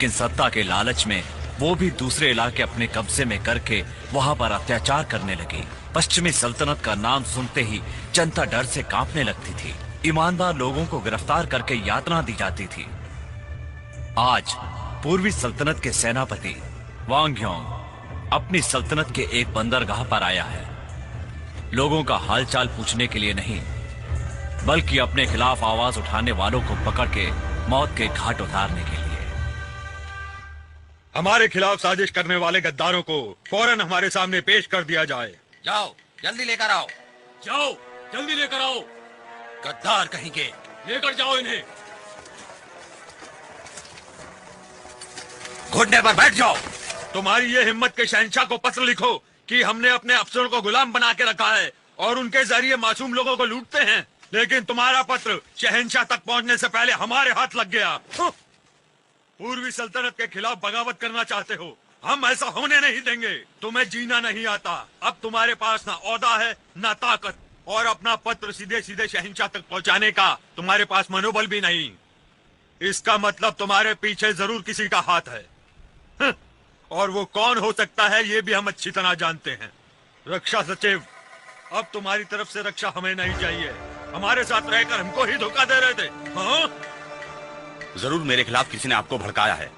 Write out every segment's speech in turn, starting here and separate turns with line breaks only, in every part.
लेकिन सत्ता के लालच में वो भी दूसरे इलाके अपने कब्जे में करके वहां पर अत्याचार करने लगी। पश्चिमी सल्तनत का नाम सुनते ही जनता डर से कांपने लगती थी। ईमानदार लोगों को गिरफ्तार करके यातना दी जाती थी। आज पूर्वी सल्तनत के सेनापति वांग अपनी सल्तनत के एक बंदरगाह पर आया है, लोगों का हालचाल पूछने के लिए नहीं, बल्कि अपने खिलाफ आवाज उठाने वालों को पकड़ के मौत के घाट उतारने के लिए।
हमारे खिलाफ साजिश करने वाले गद्दारों को फौरन हमारे सामने पेश कर दिया जाए।
जाओ, जल्दी लेकर आओ।
जाओ, जल्दी लेकर आओ।
गद्दार कहेंगे,
लेकर जाओ इन्हें।
घुटने पर बैठ जाओ।
तुम्हारी ये हिम्मत के शहंशाह को पत्र लिखो कि हमने अपने अफसरों को गुलाम बना के रखा है और उनके जरिए मासूम लोगों को लूटते हैं, लेकिन तुम्हारा पत्र शहंशाह तक पहुंचने से पहले हमारे हाथ लग गया। पूर्वी सल्तनत के खिलाफ बगावत करना चाहते हो, हम ऐसा होने नहीं देंगे। तुम्हें जीना नहीं आता, अब तुम्हारे पास ना औदा है ना ताकत, और अपना पत्र सीधे सीधे शहंशाह तक पहुंचाने का तुम्हारे पास मनोबल भी नहीं। इसका मतलब तुम्हारे पीछे जरूर किसी का हाथ है, और वो कौन हो सकता है ये भी हम अच्छी तरह जानते हैं। रक्षा सचिव, अब तुम्हारी तरफ से रक्षा हमें नहीं चाहिए। हमारे साथ रहकर हमको ही धोखा दे रहे थे। हाँ?
जरूर मेरे खिलाफ किसी ने आपको भड़काया है।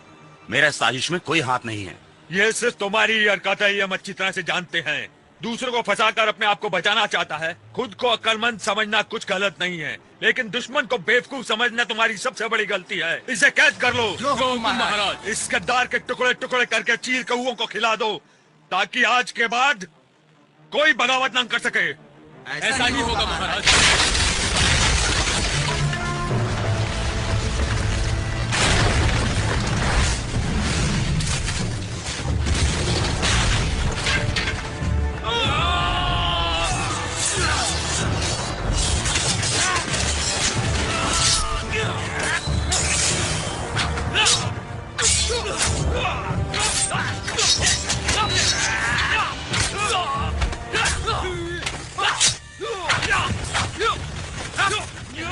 मेरा साजिश में कोई हाथ नहीं है।
ये सिर्फ तुम्हारी हरकत है, ये हम अच्छी तरह से जानते हैं। दूसरों को फंसाकर अपने आप को बचाना चाहता है। खुद को अक्लमंद समझना कुछ गलत नहीं है, लेकिन दुश्मन को बेवकूफ समझना तुम्हारी सबसे बड़ी गलती है। इसे कैद कर लो।
महाराज,
इस गद्दार के टुकड़े टुकड़े करके चीर कौओं को खिला दो, ताकि आज के बाद कोई बगावत न कर सके।
ऐसा ही होगा महाराज।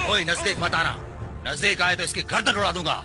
कोई नजदीक मत आना, नजदीक आए तो इसकी गर्दन उड़ा दूंगा।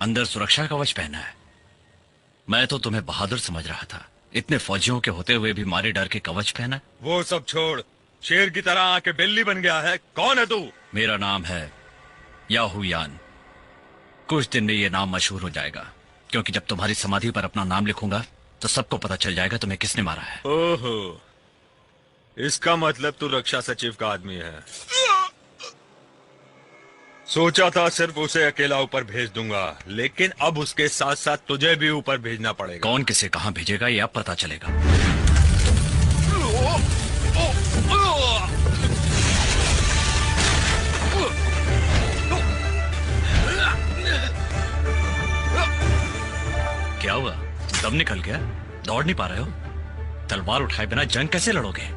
अंदर सुरक्षा कवच पहना है। मैं तो तुम्हें बहादुर समझ रहा था, इतने फौजियों के होते हुए भी मारे डर के कवच पहना।
वो सब छोड़, शेर की तरह आके बिल्ली बन गया है। कौन है तू?
मेरा नाम है याहुयान। कुछ दिन में ये नाम मशहूर हो जाएगा, क्योंकि जब तुम्हारी समाधि पर अपना नाम लिखूंगा तो सबको पता चल जाएगा तुम्हें किसने मारा है।
ओहो, इसका मतलब तू रक्षा सचिव का आदमी है। सोचा था सिर्फ उसे अकेला ऊपर भेज दूंगा, लेकिन अब उसके साथ साथ तुझे भी ऊपर भेजना पड़ेगा।
कौन किसे कहां भेजेगा ये अब पता चलेगा। क्या हुआ, दम निकल गया? दौड़ नहीं पा रहे हो? तलवार उठाए बिना जंग कैसे लड़ोगे?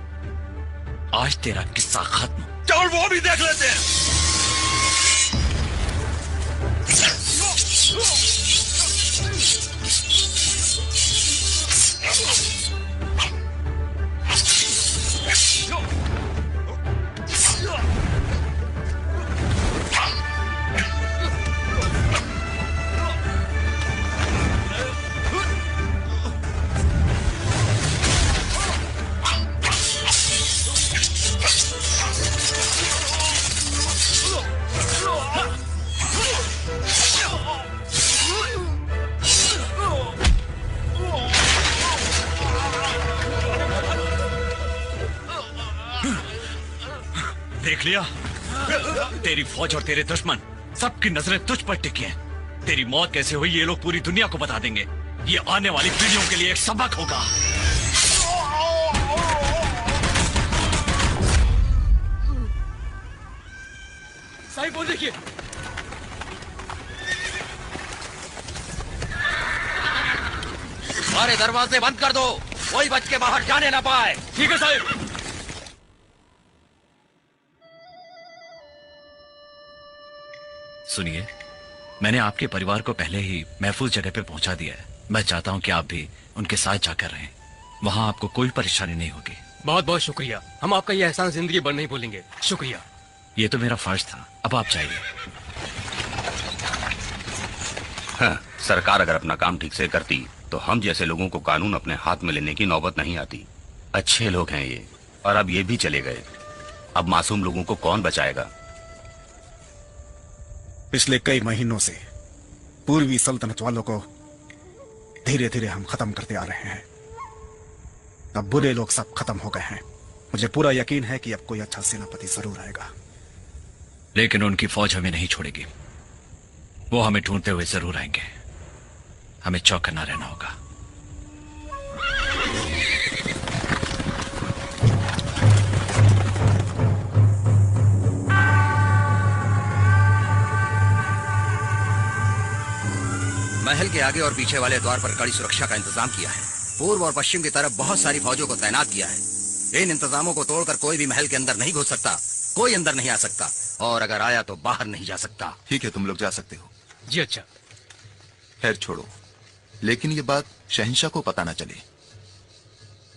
आज तेरा किस्सा खत्म।
चल वो भी देख लेते हैं।
देख लिया? तेरी फौज और तेरे दुश्मन सबकी नजरें तुझ पर टिकी हैं। तेरी मौत कैसे हुई ये लोग पूरी दुनिया को बता देंगे। ये आने वाली पीढ़ियों के लिए एक सबक होगा।
साहिब वो देखिए।
सारे दरवाजे बंद कर दो, कोई बच के बाहर जाने ना पाए।
ठीक है साहिब।
सुनिए, मैंने आपके परिवार को पहले ही महफूज जगह पे पहुंचा दिया है। मैं चाहता हूं कि आप भी उनके साथ जाकर रहें। वहां आपको कोई परेशानी नहीं होगी।
बहुत बहुत शुक्रिया, हम आपका ये एहसान जिंदगी भर नहीं भूलेंगे। शुक्रिया।
ये तो मेरा फर्ज था, अब आप जाइए।
हाँ, सरकार अगर अपना काम ठीक से करती तो हम जैसे लोगों को कानून अपने हाथ में लेने की नौबत नहीं आती। अच्छे लोग हैं ये, और अब ये भी चले गए। अब मासूम लोगों को कौन बचाएगा?
पिछले कई महीनों से पूर्वी सल्तनत वालों को धीरे धीरे हम खत्म करते आ रहे हैं। अब बुरे लोग सब खत्म हो गए हैं। मुझे पूरा यकीन है कि अब कोई अच्छा सेनापति जरूर आएगा।
लेकिन उनकी फौज हमें नहीं छोड़ेगी। वो हमें ढूंढते हुए जरूर आएंगे। हमें चौकन्ना रहना होगा।
महल के आगे और पीछे वाले द्वार पर कड़ी सुरक्षा का इंतजाम किया है। पूर्व और पश्चिम की तरफ बहुत सारी फौजों को तैनात किया है। इन इंतजामों को तोड़कर कोई भी महल के अंदर नहीं घुस सकता, कोई अंदर नहीं आ सकता, और अगर आया तो बाहर नहीं जा सकता।
ठीक है, तुम लोग जा सकते हो।
जी अच्छा।
खैर छोड़ो, लेकिन ये बात शहंशाह को पता ना चले।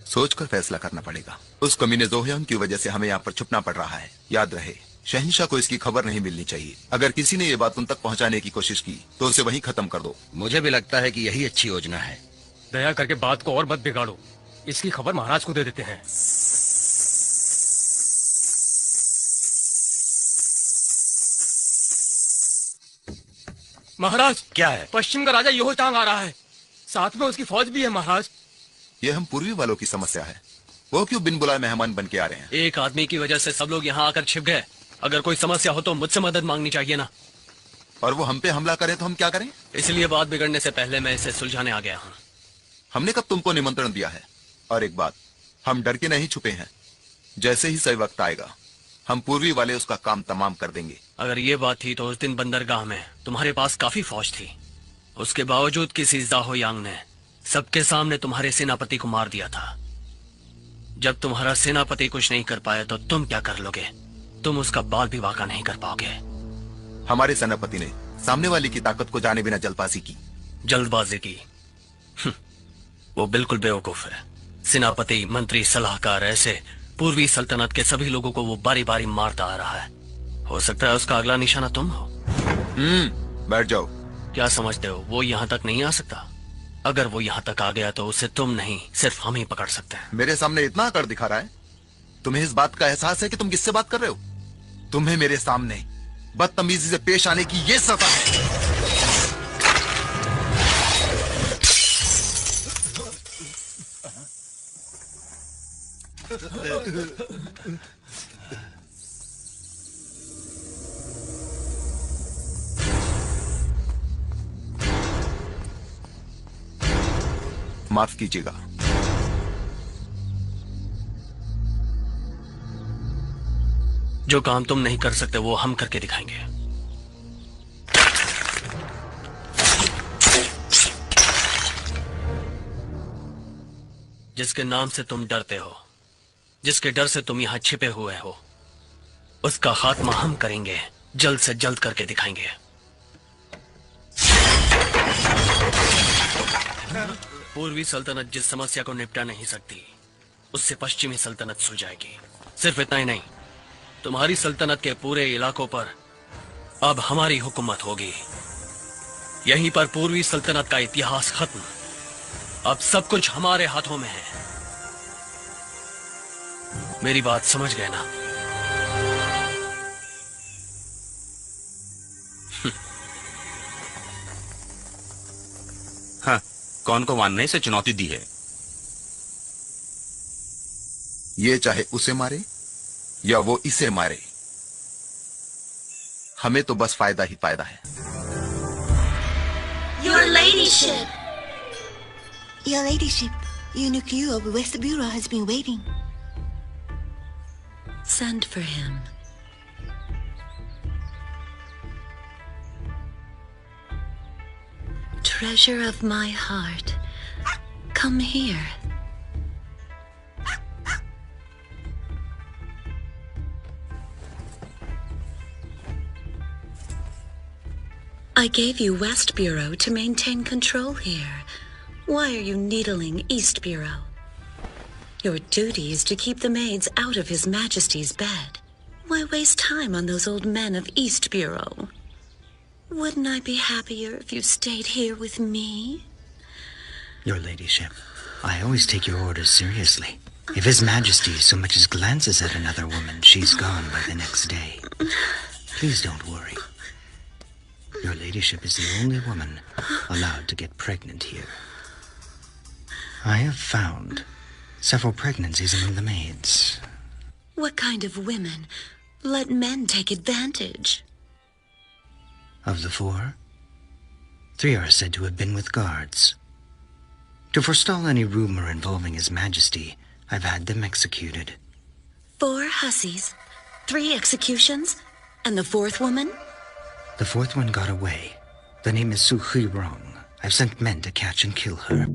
सोचकर फैसला करना पड़ेगा। उस कमीने जोहयान की वजह से हमें यहाँ पर छुपना पड़ रहा है। याद रहे, शहंशाह को इसकी खबर नहीं मिलनी चाहिए। अगर किसी ने ये बात उन तक पहुँचाने की कोशिश की तो उसे वहीं खत्म कर दो।
मुझे भी लगता है कि यही अच्छी योजना है।
दया करके बात को और मत बिगाड़ो। इसकी खबर महाराज को दे देते हैं। महाराज,
क्या है?
पश्चिम का राजा योहो चांग आ रहा है। साथ में उसकी फौज भी है महाराज।
ये हम पूर्वी वालों की समस्या है। वो क्यों बिन बुलाए मेहमान बन के आ रहे हैं?
एक आदमी की वजह से सब लोग यहाँ आकर छिप गए। अगर कोई समस्या हो तो मुझसे मदद मांगनी चाहिए ना।
और वो हम पे हमला करे तो हम क्या करें?
इसलिए बात बिगड़ने से पहले मैं इसे सुलझाने आ गया हूँ।
हमने कब तुमको निमंत्रण दिया है? और एक बात, हम डर के नहीं छुपे हैं। जैसे ही सही वक्त आएगा हम पूर्वी वाले उसका काम तमाम कर देंगे।
अगर ये बात थी तो उस दिन बंदरगाह में तुम्हारे पास काफी फौज थी। उसके बावजूद किसी जाहो यांग ने सबके सामने तुम्हारे सेनापति को मार दिया था। जब तुम्हारा सेनापति कुछ नहीं कर पाया तो तुम क्या कर लोगे? तुम उसका बाल भी वाका नहीं कर पाओगे।
हमारे सेनापति ने सामने वाले की ताकत को जाने बिना जल्दबाजी की।
जल्दबाजी की? वो बिल्कुल बेवकूफ है। सेनापति, मंत्री, सलाहकार, ऐसे पूर्वी सल्तनत के सभी लोगों को वो बारी बारी मारता आ रहा है। हो सकता है उसका अगला निशाना तुम हो।
बैठ जाओ।
क्या समझते हो वो यहाँ तक नहीं आ सकता? अगर वो यहाँ तक आ गया तो उसे तुम नहीं, सिर्फ हम ही पकड़ सकते हैं।
मेरे सामने इतना आकर दिखा रहा है। तुम्हें इस बात का एहसास है कि तुम किससे बात कर रहे हो? तुम्हें मेरे सामने बदतमीजी से पेश आने की ये सजा है। माफ कीजिएगा।
जो काम तुम नहीं कर सकते वो हम करके दिखाएंगे। जिसके नाम से तुम डरते हो, जिसके डर से तुम यहां छिपे हुए हो, उसका खात्मा हम करेंगे। जल्द से जल्द करके दिखाएंगे। पूर्वी सल्तनत जिस समस्या को निपटा नहीं सकती, उससे पश्चिमी सल्तनत सुलझाएगी। सिर्फ इतना ही नहीं, तुम्हारी सल्तनत के पूरे इलाकों पर अब हमारी हुकूमत होगी। यहीं पर पूर्वी सल्तनत का इतिहास खत्म। अब सब कुछ हमारे हाथों में है। मेरी बात समझ गए ना?
हाँ, कौन को मानने से चुनौती दी है?
ये चाहे उसे मारे या वो इसे मारे, हमें तो बस फायदा ही फायदा है।
Your ladyship. Your ladyship, Eunuch Yu of West Bureau has been waiting. Send for him. Treasure of my heart, come here. I gave you West Bureau to maintain control here. Why are you needling East Bureau? Your duty is to keep the maids out of His Majesty's bed. Why waste time on those old men of East Bureau? Wouldn't I be happier if you stayed here with me?
Your ladyship, I always take your orders seriously. If His Majesty so much as glances at another woman, she's gone by the next day. Please don't worry. Your ladyship is the only woman allowed to get pregnant here. I have found several pregnancies among the maids.
What kind of women let men take advantage?
Of the 4, 3 are said to have been with guards. To forestall any rumor involving His Majesty, I've had them executed.
4 hussies, 3 executions, and the 4th woman?
The 4th one got away. The name is Su Hui Rong. I've sent men to catch and kill her.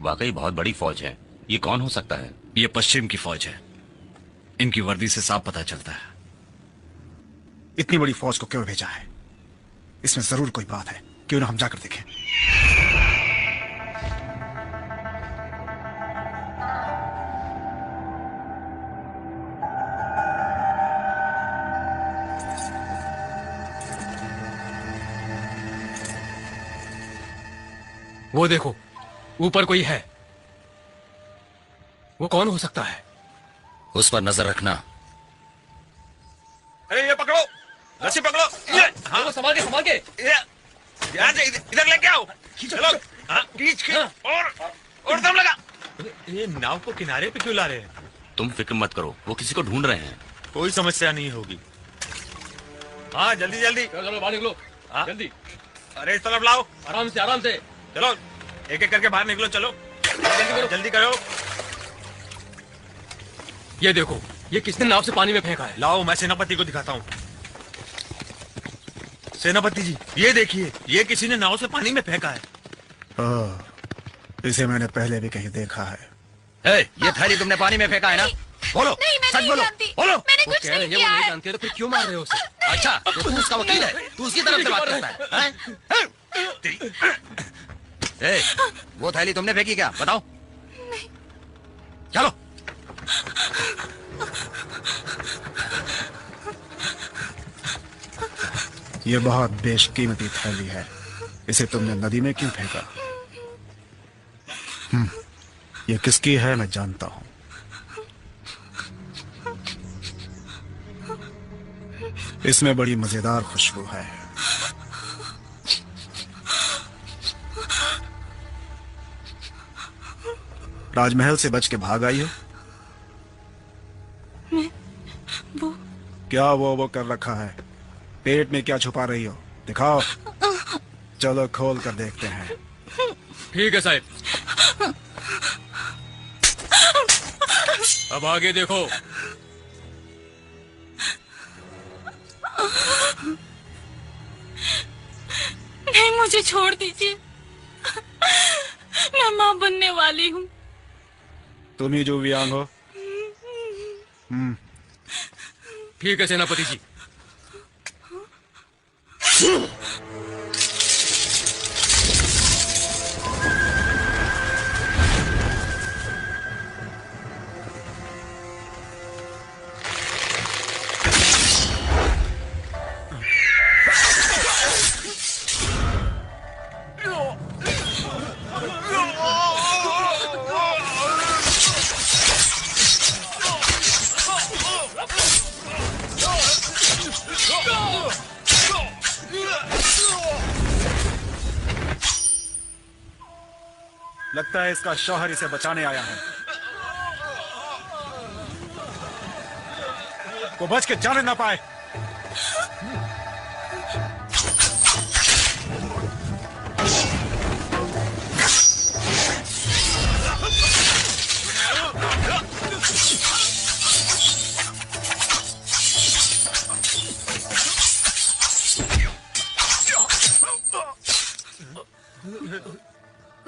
वाकई बहुत बड़ी फौज है। ये कौन हो सकता है?
ये पश्चिम की फौज है। इनकी वर्दी से साफ पता चलता है।
इतनी बड़ी फौज को क्यों भेजा है? इसमें जरूर कोई बात है। क्यों ना हम जाकर देखें।
वो देखो, ऊपर कोई है। वो कौन हो सकता है?
उस पर नजर रखना।
अरे ये पकड़ो, रस्सी पकड़ो। ये हाँ,
संभाल के
ये ध्यान से इधर लेके आओ। चलो, हाँ, खींच और दम लगा। ये नाव को किनारे पे क्यों ला रहे हैं?
तुम फिक्र मत करो, वो किसी को ढूंढ रहे हैं।
कोई समस्या नहीं होगी। हाँ, जल्दी जल्दी
चलो बाहर निकलो।
हाँ?
जल्दी।
अरे इस तरफ लाओ।
आराम से।
चलो, एक एक करके बाहर निकलो। चलो जल्दी करो।
ये देखो, ये किसने नाव से पानी में फेंका है?
लाओ, मैं सेनापति को दिखाता हूँ। सेनापति जी, ये देखिए, ये किसी ने नाव से पानी में फेंका है।
इसे मैंने पहले भी कहीं देखा है।
ये थैली तुमने पानी में फेंका है ना? बोलो, सच बोलो। बोलो।
मैंने कुछ नहीं किया है।
नहीं जानती है तो फिर क्यों मार रहे हो उसे?
अच्छा, तो तू उसका वकील है? तू उसकी तरफ से बात करता है? वो थैली तुमने फेंकी क्या? बताओ। चलो।
ये बहुत बेशकीमती थैली है। इसे तुमने नदी में क्यों फेंका? ये किसकी है मैं जानता हूं। इसमें बड़ी मजेदार खुशबू है। राजमहल से बच के भाग आई हो?
वो
क्या वो कर रखा है? पेट में क्या छुपा रही हो? दिखाओ। चलो खोल कर देखते हैं।
ठीक है साहब। अब आगे देखो।
नहीं, मुझे छोड़ दीजिए। मैं माँ बनने वाली हूँ।
तुम ही जो वियांग हो?
ठीक है सेनापति जी।
लगता है इसका शौहर इसे बचाने आया है। वो बच के जाने ना पाए।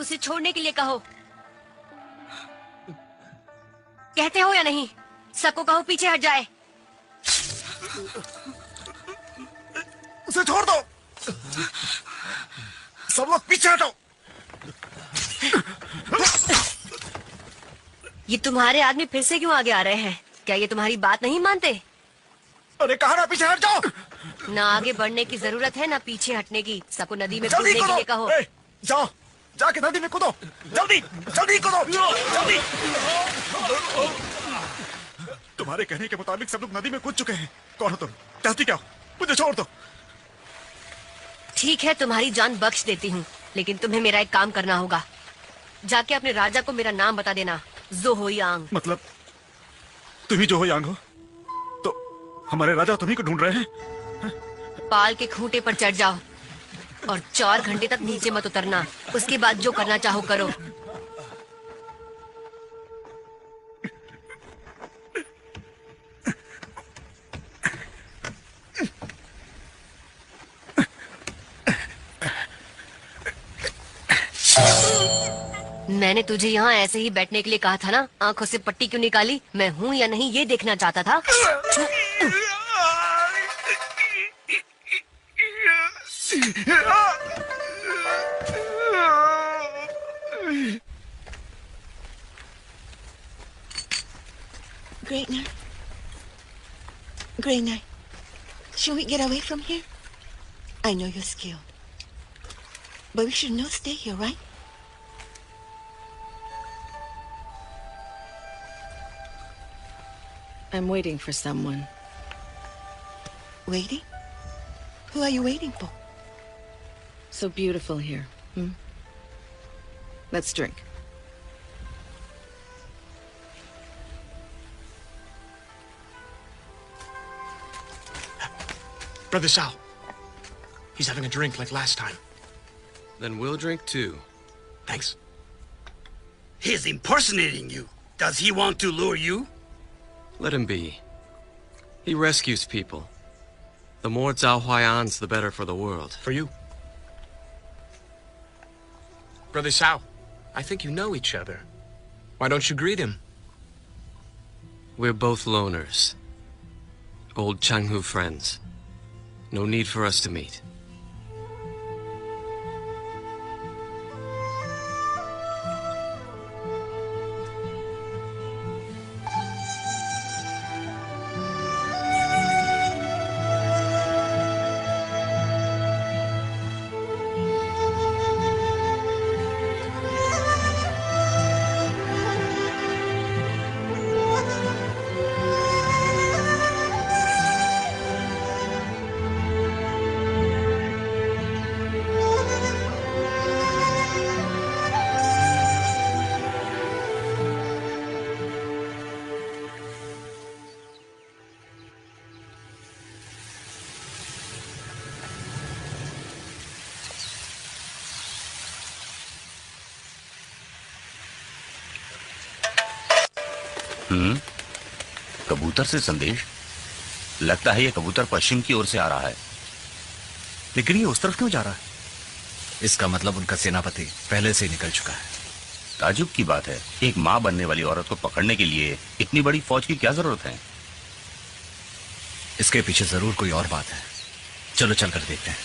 उसे छोड़ने के लिए कहो। कहते हो या नहीं? सबको कहो पीछे हट जाए।
उसे छोड़ दो। सब लोग पीछे हटो।
ये तुम्हारे आदमी फिर से क्यों आगे आ रहे हैं? क्या ये तुम्हारी बात नहीं मानते?
अरे कहा ना पीछे हट जाओ।
ना आगे बढ़ने की जरूरत है ना पीछे हटने की। सबको नदी में
जल्दी
कूदने के लिए
करो।
कहो।
जाओ, जाके नदी में कूदो। जल्दी जल्दी कूदो, जल्दी। तुम्हारे कहने के मुताबिक सब लोग नदी में कूद चुके हैं। कौन हो तुम? चाहती क्या हो? मुझे छोड़ दो।
ठीक है, तुम्हारी जान बख्श देती हूँ, लेकिन तुम्हें मेरा एक काम करना होगा। जाके अपने राजा को मेरा नाम बता देना, ज़ोहोयांग।
मतलब तुम ही जो हो यांग हो? तो हमारे राजा तुम्ही को ढूंढ रहे हैं।
पाल के खूंटे पर चढ़ जाओ और 4 घंटे तक नीचे मत उतरना। उसके बाद जो करना चाहो करो। मैंने तुझे यहाँ ऐसे ही बैठने के लिए कहा था ना? आंखों से पट्टी क्यों निकाली? मैं हूँ या नहीं ये देखना चाहता था।
Greatner. Greatner. Should we get away from here? I know your skill. But we should not stay here, right? I'm waiting for someone. Waiting? Who are you waiting for? So beautiful here, hmm? Let's drink.
Brother Shao. He's having a drink like last time.
Then we'll drink too.
Thanks.
He's impersonating you. Does he want to lure you?
Let him be. He rescues people. The more Zhao Huayans, the better for the world.
For you. Brother Shao, I think you know each other. Why don't you greet him?
We're both loners. Old Changhu friends. No need for us to meet.
कबूतर से संदेश? लगता है ये कबूतर पश्चिम की ओर से आ रहा है।
लेकिन ये उस तरफ क्यों जा रहा है?
इसका मतलब उनका सेनापति पहले से ही निकल चुका है।
ताजुब की बात है, एक माँ बनने वाली औरत को पकड़ने के लिए इतनी बड़ी फौज की क्या जरूरत है?
इसके पीछे जरूर कोई और बात है। चलो चलकर देखते हैं।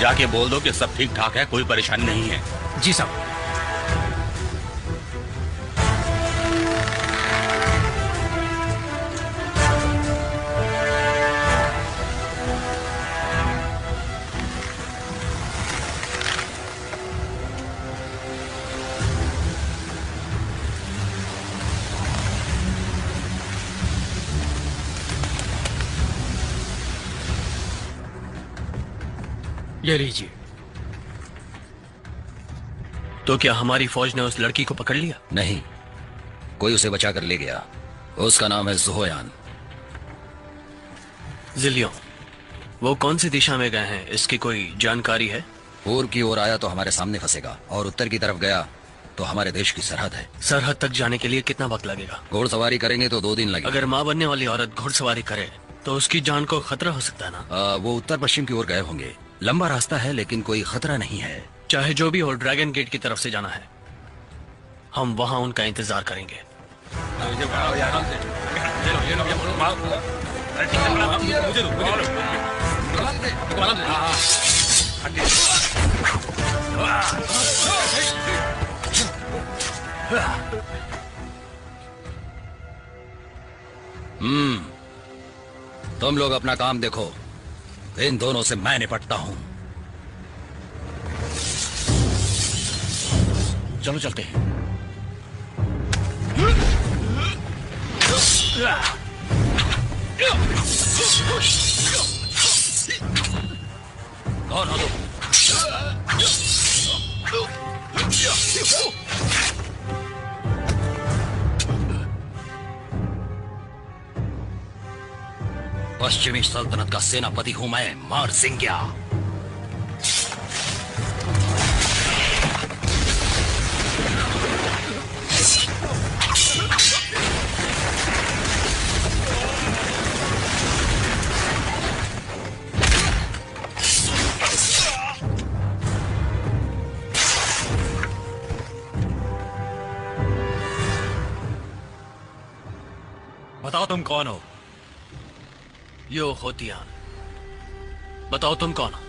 जाके बोल दो कि सब ठीक ठाक है, कोई परेशानी नहीं है।
जी साहब।
ये लीजिए। तो क्या हमारी फौज ने उस लड़की को पकड़ लिया?
नहीं, कोई उसे बचा कर ले गया। उसका नाम है ज़ोहोयान।
जिलियो, वो कौन सी दिशा में गए हैं, इसकी कोई जानकारी है?
पूर्व की ओर आया तो हमारे सामने फंसेगा, और उत्तर की तरफ गया तो हमारे देश की सरहद है।
सरहद तक जाने के लिए कितना वक्त लगेगा?
घोड़सवारी करेंगे तो 2 दिन लगेगा।
अगर माँ बनने वाली औरत घुड़सवारी करे तो उसकी जान को खतरा हो सकता है ना?
वो उत्तर पश्चिम की ओर गए होंगे। लंबा रास्ता है लेकिन कोई खतरा नहीं है।
चाहे जो भी हो, ड्रैगन गेट की तरफ से जाना है। हम वहाँ उनका इंतजार करेंगे।
तुम लोग अपना काम देखो, इन दोनों से मैं निपटता हूं।
चलो चलते हैं।
कौन हो तुम? पश्चिमी सल्तनत का सेनापति हूं मैं, मार सिंग्या।
बताओ तुम कौन हो?
यो होतियान। बताओ तुम कौन हो?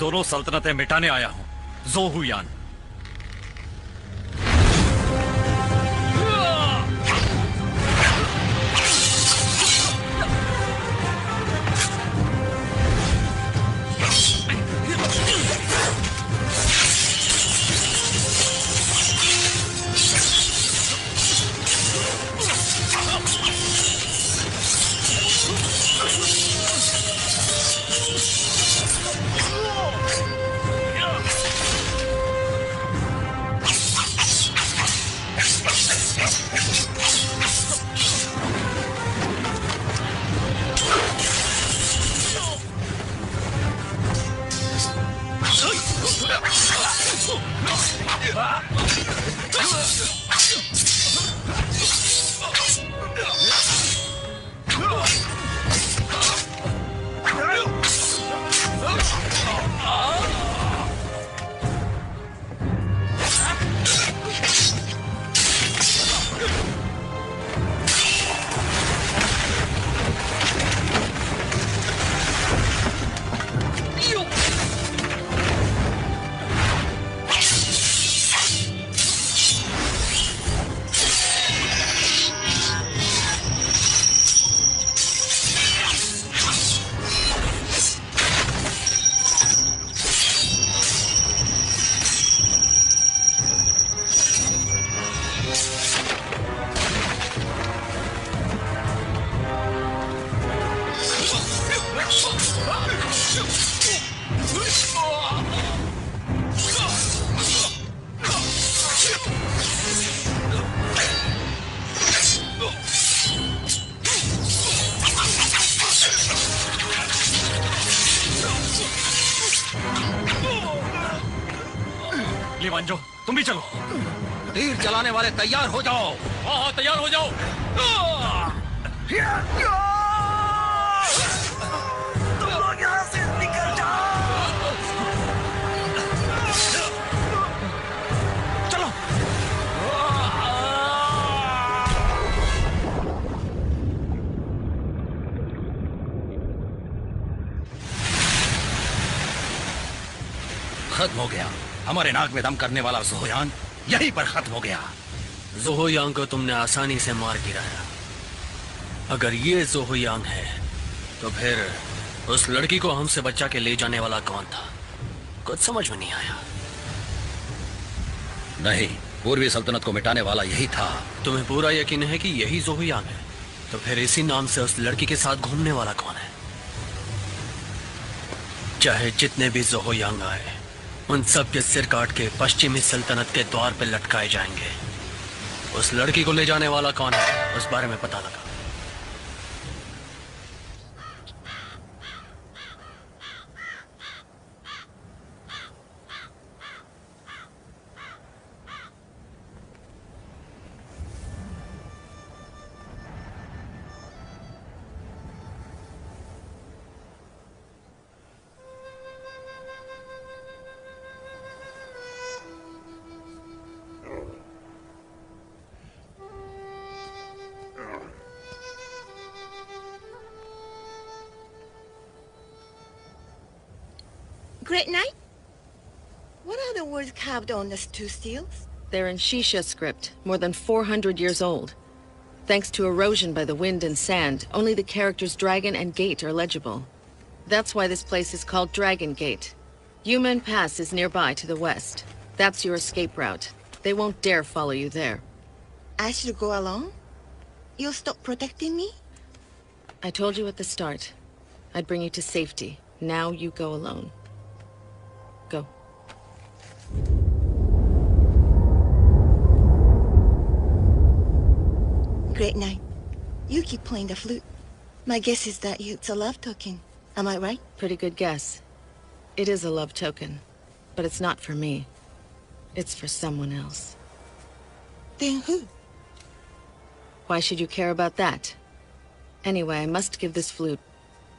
दोनों सल्तनतें मिटाने आया हूं, ज़ोहुयान।
लीवांजो, तुम भी चलो।
तीर चलाने वाले तैयार हो जाओ।
हाँ हाँ, तैयार हो जाओ।
तुम लोग यहाँ से निकल जाओ।
चलो।
खत्म हो गया। हमारे नाक में दम करने वाला ज़ोहोयान यहीं पर खत्म हो गया।
ज़ोहोयान को तुमने आसानी से मार गिराया। अगर ये ज़ोहोयान है तो फिर उस लड़की को हमसे बच्चा के ले जाने वाला कौन था? कुछ समझ में नहीं आया।
नहीं, पूर्वी सल्तनत को मिटाने वाला यही था।
तुम्हें पूरा यकीन है कि यही ज़ोहुयान है? तो फिर इसी नाम से उस लड़की के साथ घूमने वाला कौन है? चाहे जितने भी जोहोयांग आए, उन सब के सिर काट के पश्चिमी सल्तनत के द्वार पे लटकाए जाएंगे। उस लड़की को ले जाने वाला कौन है, उस बारे में पता लगा।
Great night? What are the words carved on these two seals? They're in Shisha script, more than 400 years old. Thanks to erosion by the wind and sand, only the characters Dragon and Gate are legible. That's why this place is called Dragon Gate. Yumen Pass is nearby to the west. That's your escape route. They won't dare follow you there. I should go alone? You'll stop protecting me? I told you at the start. I'd bring you to safety. Now you go alone. Go. Great night. You keep playing the flute. My guess is that it's a love token. Am I right? Pretty good guess. It is a love token. But it's not for me. It's for someone else. Then who? Why should you care about that? Anyway, I must give this flute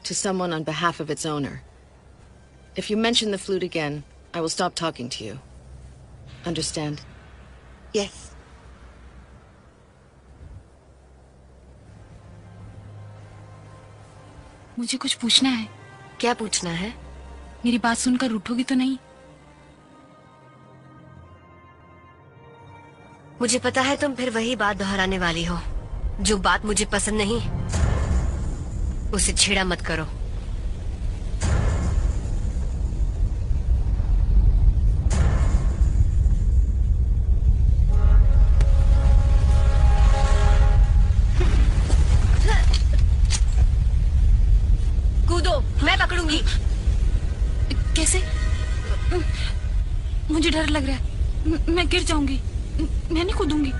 to someone on behalf of its owner. If you mention the flute again, I will stop talking to you. Understand? Yes.
मुझे कुछ पूछना है।
क्या पूछना है?
मेरी बात सुनकर रूठोगी तो नहीं?
मुझे पता है तुम फिर वही बात दोहराने वाली हो। जो बात मुझे पसंद नहीं, उसे छेड़ा मत करो। कूदो, मैं पकड़ूंगी।
कैसे? मुझे डर लग रहा है। मैं गिर जाऊंगी। मैं नहीं कूदूंगी।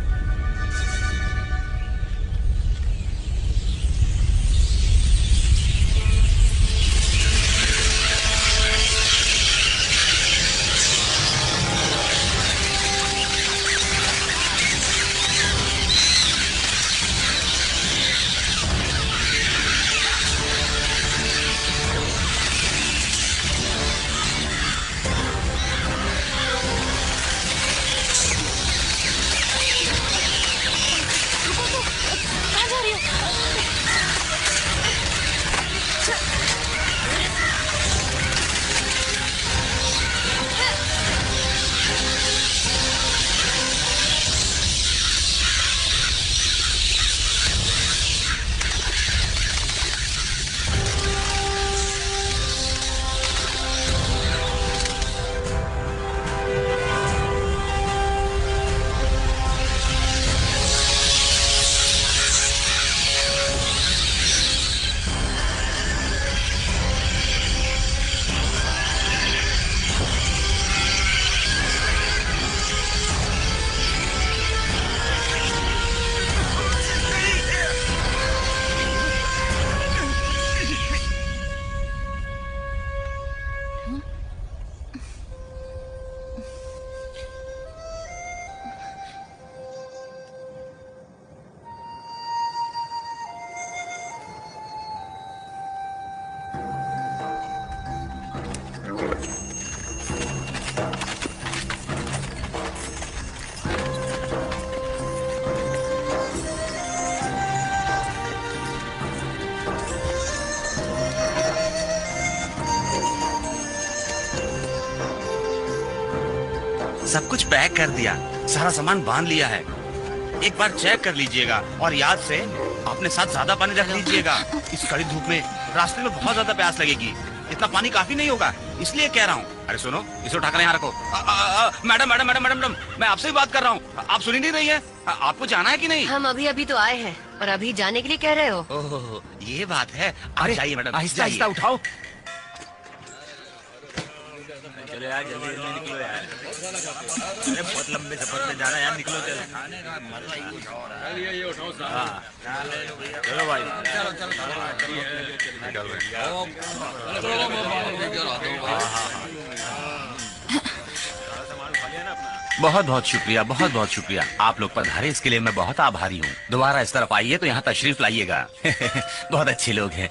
सब कुछ पैक कर दिया, सारा सामान बांध लिया है। एक बार चेक कर लीजिएगा और याद से अपने साथ ज्यादा पानी रख लीजिएगा। इस कड़ी धूप में रास्ते में बहुत ज्यादा प्यास लगेगी। इतना पानी काफी नहीं होगा, इसलिए कह रहा हूँ। अरे सुनो, इसे उठाकर यहाँ रखो। मैडम मैडम मैडम मैडम, मैं आपसे ही बात कर रहा हूँ। आप सुनी नहीं रही है? आपको जाना है कि नहीं?
हम अभी अभी तो आए हैं और अभी जाने के लिए कह रहे हो।
ओह, ये बात है। अरे जाइए मैडम,
आहिस्ता आहिस्ता उठाओ।
चलो यार जल्दी जल्दी निकलो यार। अरे बहुत लंबे सफर पे जाना यार, निकलो चलो। खाने का मजा ही कुछ और है। ये उठाओ साहब। हाँ चलो भाई
बहुत बहुत शुक्रिया, बहुत बहुत शुक्रिया। आप लोग पधारे इसके लिए मैं बहुत आभारी हूँ। दोबारा इस तरफ आइए तो यहाँ तशरीफ लाइएगा। बहुत अच्छे लोग हैं।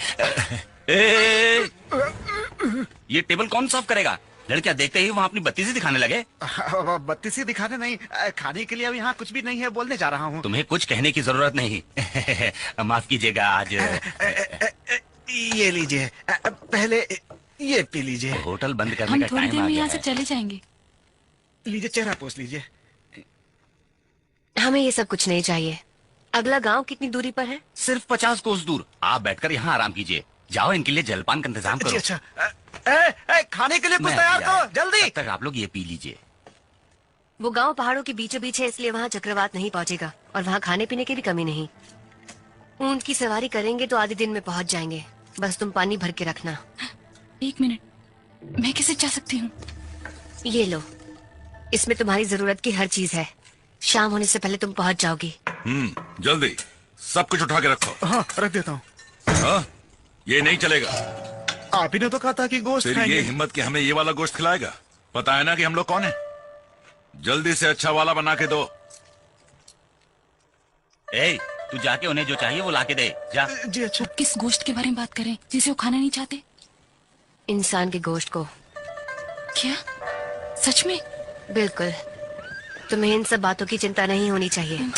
ये टेबल कौन साफ करेगा? लड़कियां देखते ही वहाँ अपनी बत्तीसी दिखाने लगे।
बत्तीसी दिखाने नहीं, खाने के लिए अब यहाँ कुछ भी नहीं है, बोलने जा रहा हूँ।
तुम्हें कुछ कहने की जरूरत नहीं। माफ कीजिएगा आज।
ये लीजिए, पहले ये पी लीजिए।
होटल बंद करने
हम
का
थोड़ी
टाइम
देर
आ
में
गया
यहाँ
है।
से चले जाएंगे।
लीजिए, चेहरा पोंछ लीजिए।
हमें ये सब कुछ नहीं चाहिए। अगला गांव कितनी दूरी पर है?
सिर्फ 50 कोस दूर। आप बैठकर यहाँ आराम कीजिए। जाओ, इनके लिए जलपान का इंतजाम करो।
अच्छा, खाने के लिए कुछ
मैं
तैयार
यार,
करो, जल्दी।
तब तक आप लोग ये पी लीजिए।
वो गांव पहाड़ों के बीचों बीच है, इसलिए वहाँ चक्रवात नहीं पहुँचेगा और वहाँ खाने पीने की भी कमी नहीं। ऊंट की सवारी करेंगे तो आधे दिन में पहुँच जाएंगे। बस तुम पानी भर के रखना।
1 मिनट, मैं कैसे जा सकती हूँ?
ये लो, इसमें तुम्हारी जरूरत की हर चीज है। शाम होने से पहले तुम पहुँच जाओगी।
जल्दी सब कुछ उठा के रखो।
हाँ, रख देता हूँ।
हाँ? ये नहीं चलेगा।
आप ही ने तो कहा था कि गोश्त
फिर
खाएंगे।
ये हिम्मत कि हमें ये वाला गोश्त खिलाएगा? पता है ना कि हम लोग कौन है। जल्दी से अच्छा वाला बना के दो।
ए, तू जाके उन्हें जो चाहिए वो लाके दे। जा।
जी अच्छा।
किस गोश्त के बारे में बात करें जिसे वो खाना नहीं चाहते?
इंसान के गोश्त को।
क्या सच में?
बिल्कुल। तुम्हें इन सब बातों की चिंता नहीं होनी चाहिए।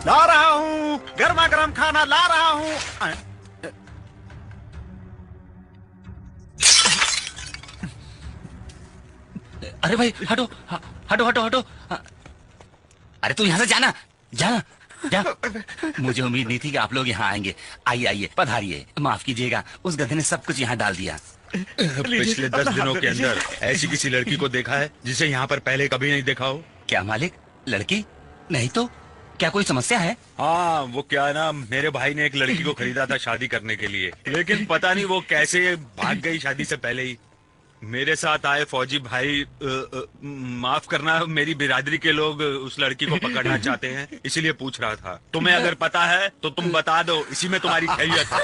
ला रहा हूँ, गर्मा गर्म खाना ला रहा हूँ।
अरे भाई हटो, हटो हटो हटो। अरे तू यहाँ से जाना, जाना जा। मुझे उम्मीद नहीं थी कि आप लोग यहाँ आएंगे। आइए आइए, पधारिए। माफ कीजिएगा, उस गधे ने सब कुछ यहाँ डाल दिया।
पिछले 10 दिनों के अंदर ऐसी किसी लड़की को देखा है जिसे यहाँ पर पहले कभी नहीं देखा हो?
क्या मालिक, लड़की नहीं तो क्या कोई समस्या है?
हाँ, वो क्या है ना, मेरे भाई ने एक लड़की को खरीदा था शादी करने के लिए, लेकिन पता नहीं वो कैसे भाग गई शादी से पहले ही। मेरे साथ आए फौजी भाई, माफ करना, मेरी बिरादरी के लोग उस लड़की को पकड़ना चाहते हैं, इसीलिए पूछ रहा था। तुम्हें अगर पता है तो तुम बता दो, इसी में तुम्हारी खैरियत है।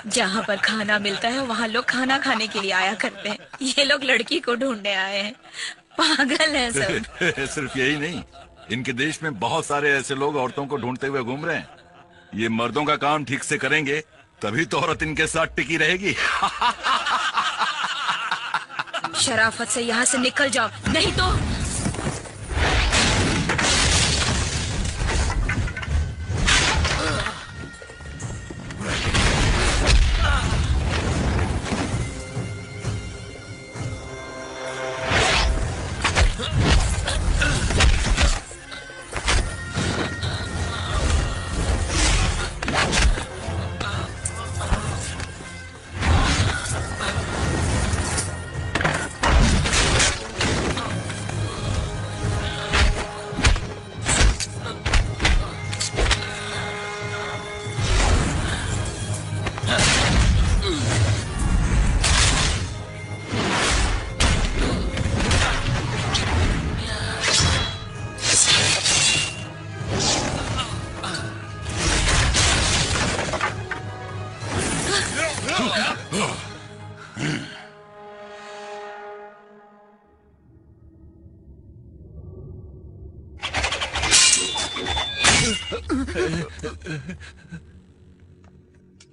जहाँ पर खाना मिलता है वहाँ लोग खाना खाने के लिए आया करते हैं। ये लोग लड़की को ढूंढने आए हैं। पागल है सब।
सिर्फ यही नहीं, इनके देश में बहुत सारे ऐसे लोग औरतों को ढूंढते हुए घूम रहे हैं। ये मर्दों का काम ठीक से करेंगे तभी तो औरत इनके साथ टिकी रहेगी।
शराफत से यहाँ से निकल जाओ, नहीं तो।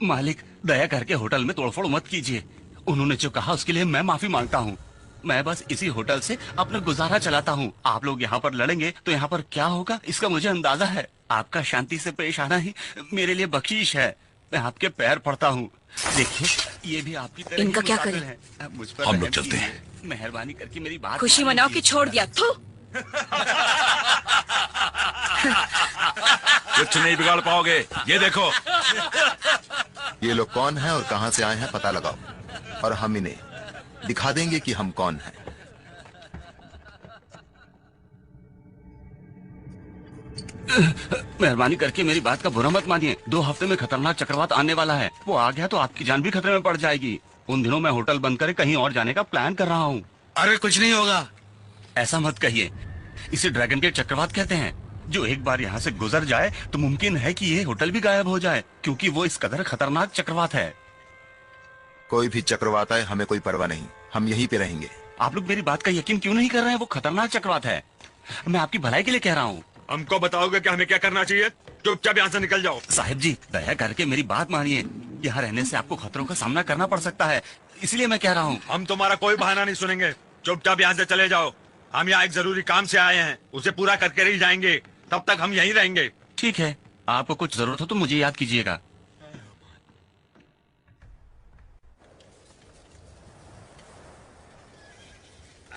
मालिक, दया करके होटल में तोड़फोड़ मत कीजिए। उन्होंने जो कहा उसके लिए मैं माफी मांगता हूँ। मैं बस इसी होटल से अपना गुजारा चलाता हूँ। आप लोग यहाँ पर लड़ेंगे तो यहाँ पर क्या होगा इसका मुझे अंदाजा है। आपका शांति से पेश आना ही मेरे लिए बख्शीश है। मैं आपके पैर पड़ता हूँ। देखिए, ये भी आपकी तरह
इनका
ही
क्या
मुसाफिर
करें?
हैं। मुझ पर
हम लोग
रहम
चलते
कीजिए।
हैं।
मेहरबानी करके मेरी बात
खुशी
मानिए।
मनाओ कि छोड़ दिया। थू।
कुछ नहीं बिगाड़ पाओगे, ये देखो।
ये लोग कौन हैं और कहां से आए हैं पता लगाओ, और हम इन्हें दिखा देंगे कि हम कौन हैं।
मेहरबानी करके मेरी बात का बुरा मत मानिए। 2 हफ्ते में खतरनाक चक्रवात आने वाला है। वो आ गया तो आपकी जान भी खतरे में पड़ जाएगी। उन दिनों मैं होटल बंद कर कहीं और जाने का प्लान कर रहा हूँ।
अरे कुछ नहीं होगा।
ऐसा मत कहिए। इसे ड्रैगन गेट चक्रवात कहते हैं। जो एक बार यहाँ से गुजर जाए तो मुमकिन है कि ये होटल भी गायब हो जाए, क्योंकि वो इस कदर खतरनाक चक्रवात है।
कोई भी चक्रवात आए हमें कोई परवाह नहीं, हम यहीं पे रहेंगे।
आप लोग मेरी बात का यकीन क्यों नहीं कर रहे हैं? वो खतरनाक चक्रवात है। मैं आपकी भलाई के लिए कह रहा हूँ।
हमको बताओगे कि हमें क्या करना चाहिए? चुपचाप यहाँ से निकल जाओ।
साहिब जी, दया करके मेरी बात मानिए। यहाँ रहने से आपको खतरों का सामना करना पड़ सकता है, इसलिए मैं कह रहा हूँ।
हम तुम्हारा कोई बहाना नहीं सुनेंगे। चुपचाप यहाँ से चले जाओ। हम यहाँ एक जरूरी काम से आए हैं, उसे पूरा करके ही जाएंगे। तब तक हम यहीं रहेंगे।
ठीक है, आपको कुछ जरूरत हो तो मुझे याद कीजिएगा।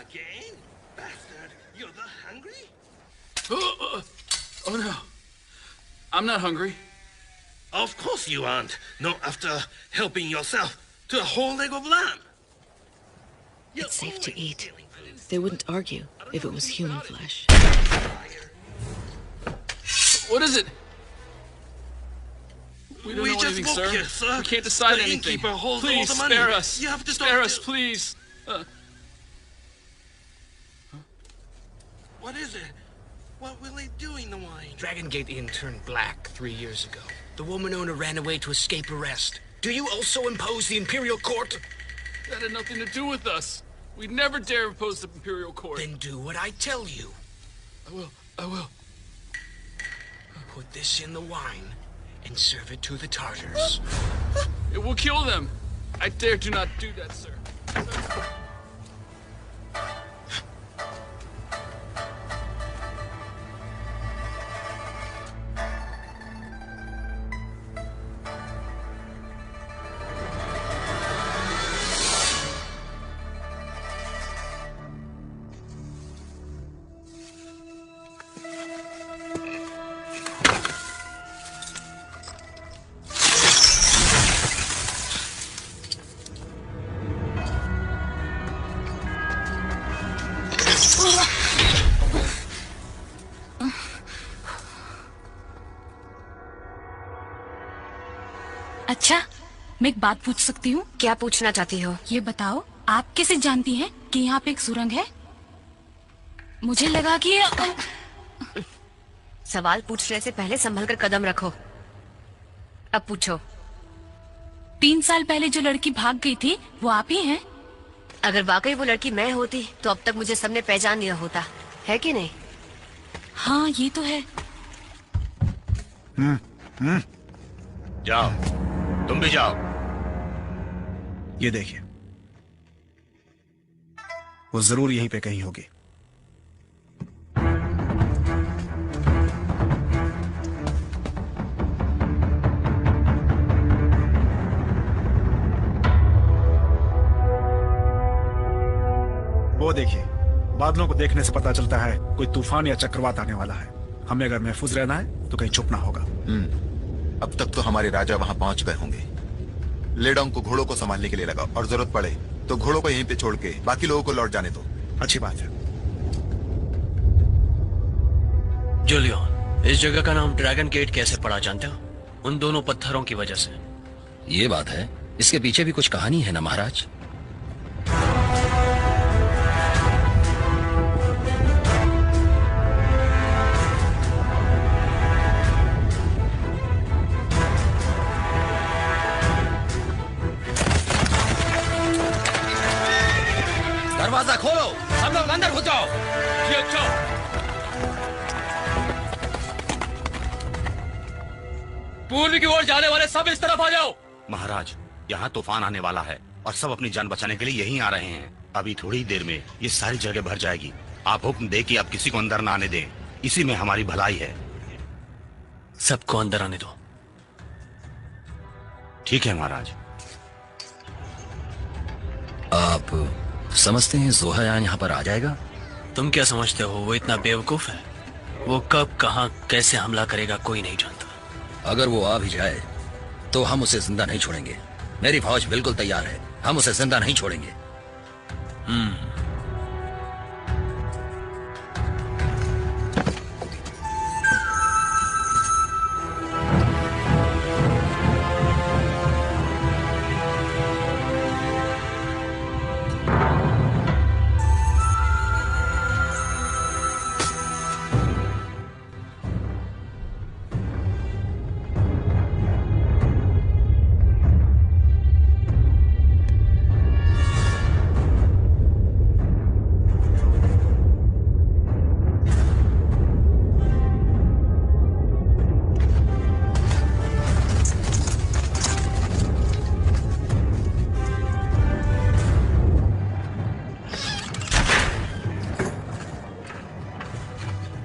Again? Bastard, you're the hungry?
Oh no. I'm not hungry.
Of course you aren't. Not after helping yourself to a whole leg of lamb.
It's safe to eat. They wouldn't argue if it was human flesh.
What is it? We don't know
just
anything,
woke
sir.
you, sir.
We can't decide
The
anything.
innkeeper holds all
Please
the money.
spare us.
You have to
spare
talk
us,
to-
please.
What is it? What will they do in the wine?
Dragon Gate Inn turned black 3 years ago. The woman owner ran away to escape arrest. Do you also impose the Imperial Court?
That had nothing to do with us. We'd never dare oppose the Imperial Court.
Then do what I tell you.
I will. I will.
Put this in the wine and serve it to the Tartars.
It will kill them. I dare do not do that, sir.
अच्छा, मैं एक बात पूछ सकती हूँ?
क्या पूछना चाहती हो?
ये बताओ, आप कैसे जानती हैं कि यहाँ पे एक सुरंग है? मुझे लगा कि
सवाल पूछने से पहले संभल कर कदम रखो। अब पूछो।
3 साल पहले जो लड़की भाग गई थी, वो आप ही हैं?
अगर वाकई वो लड़की मैं होती तो अब तक मुझे सबने पहचान लिया होता, है कि नहीं?
हाँ, ये तो है।
जाओ, तुम भी जाओ।
ये देखिए, वो जरूर यहीं पे कहीं होगी। वो देखिए, बादलों को देखने से पता चलता है कोई तूफान या चक्रवात आने वाला है। हमें अगर महफूज रहना है तो कहीं छुपना होगा।
अब तक तो हमारे राजा वहां पहुंच गए होंगे। लेडोंग को घोड़ों को संभालने के लिए लगाओ, और जरूरत पड़े तो घोड़ों को यहीं पे छोड़ के बाकी लोगों को लौट जाने दो।
अच्छी बात है।
जूलियन, इस जगह का नाम ड्रैगन गेट कैसे पड़ा जानते हो? उन दोनों पत्थरों की वजह से।
ये बात है, इसके पीछे भी कुछ कहानी है ना महाराज? दरवाजा खोलो, सब लोग अंदर घुस जाओ।
जी अच्छा। पूर्व की ओर जाने वाले सब इस तरफ आ जाओ।
महाराज, यहाँ तूफान आने वाला है और सब अपनी जान बचाने के लिए यहीं आ रहे हैं। अभी थोड़ी ही देर में ये सारी जगह भर जाएगी। आप हुक्म दे कि आप किसी को अंदर ना आने दें, इसी में हमारी भलाई है।
सबको अंदर आने दो।
ठीक है महाराज।
आप समझते हैं जोहयान यहाँ पर आ जाएगा?
तुम क्या समझते हो वो इतना बेवकूफ है? वो कब कहाँ कैसे हमला करेगा कोई नहीं जानता।
अगर वो आ भी जाए तो हम उसे जिंदा नहीं छोड़ेंगे। मेरी फौज बिल्कुल तैयार है, हम उसे जिंदा नहीं छोड़ेंगे।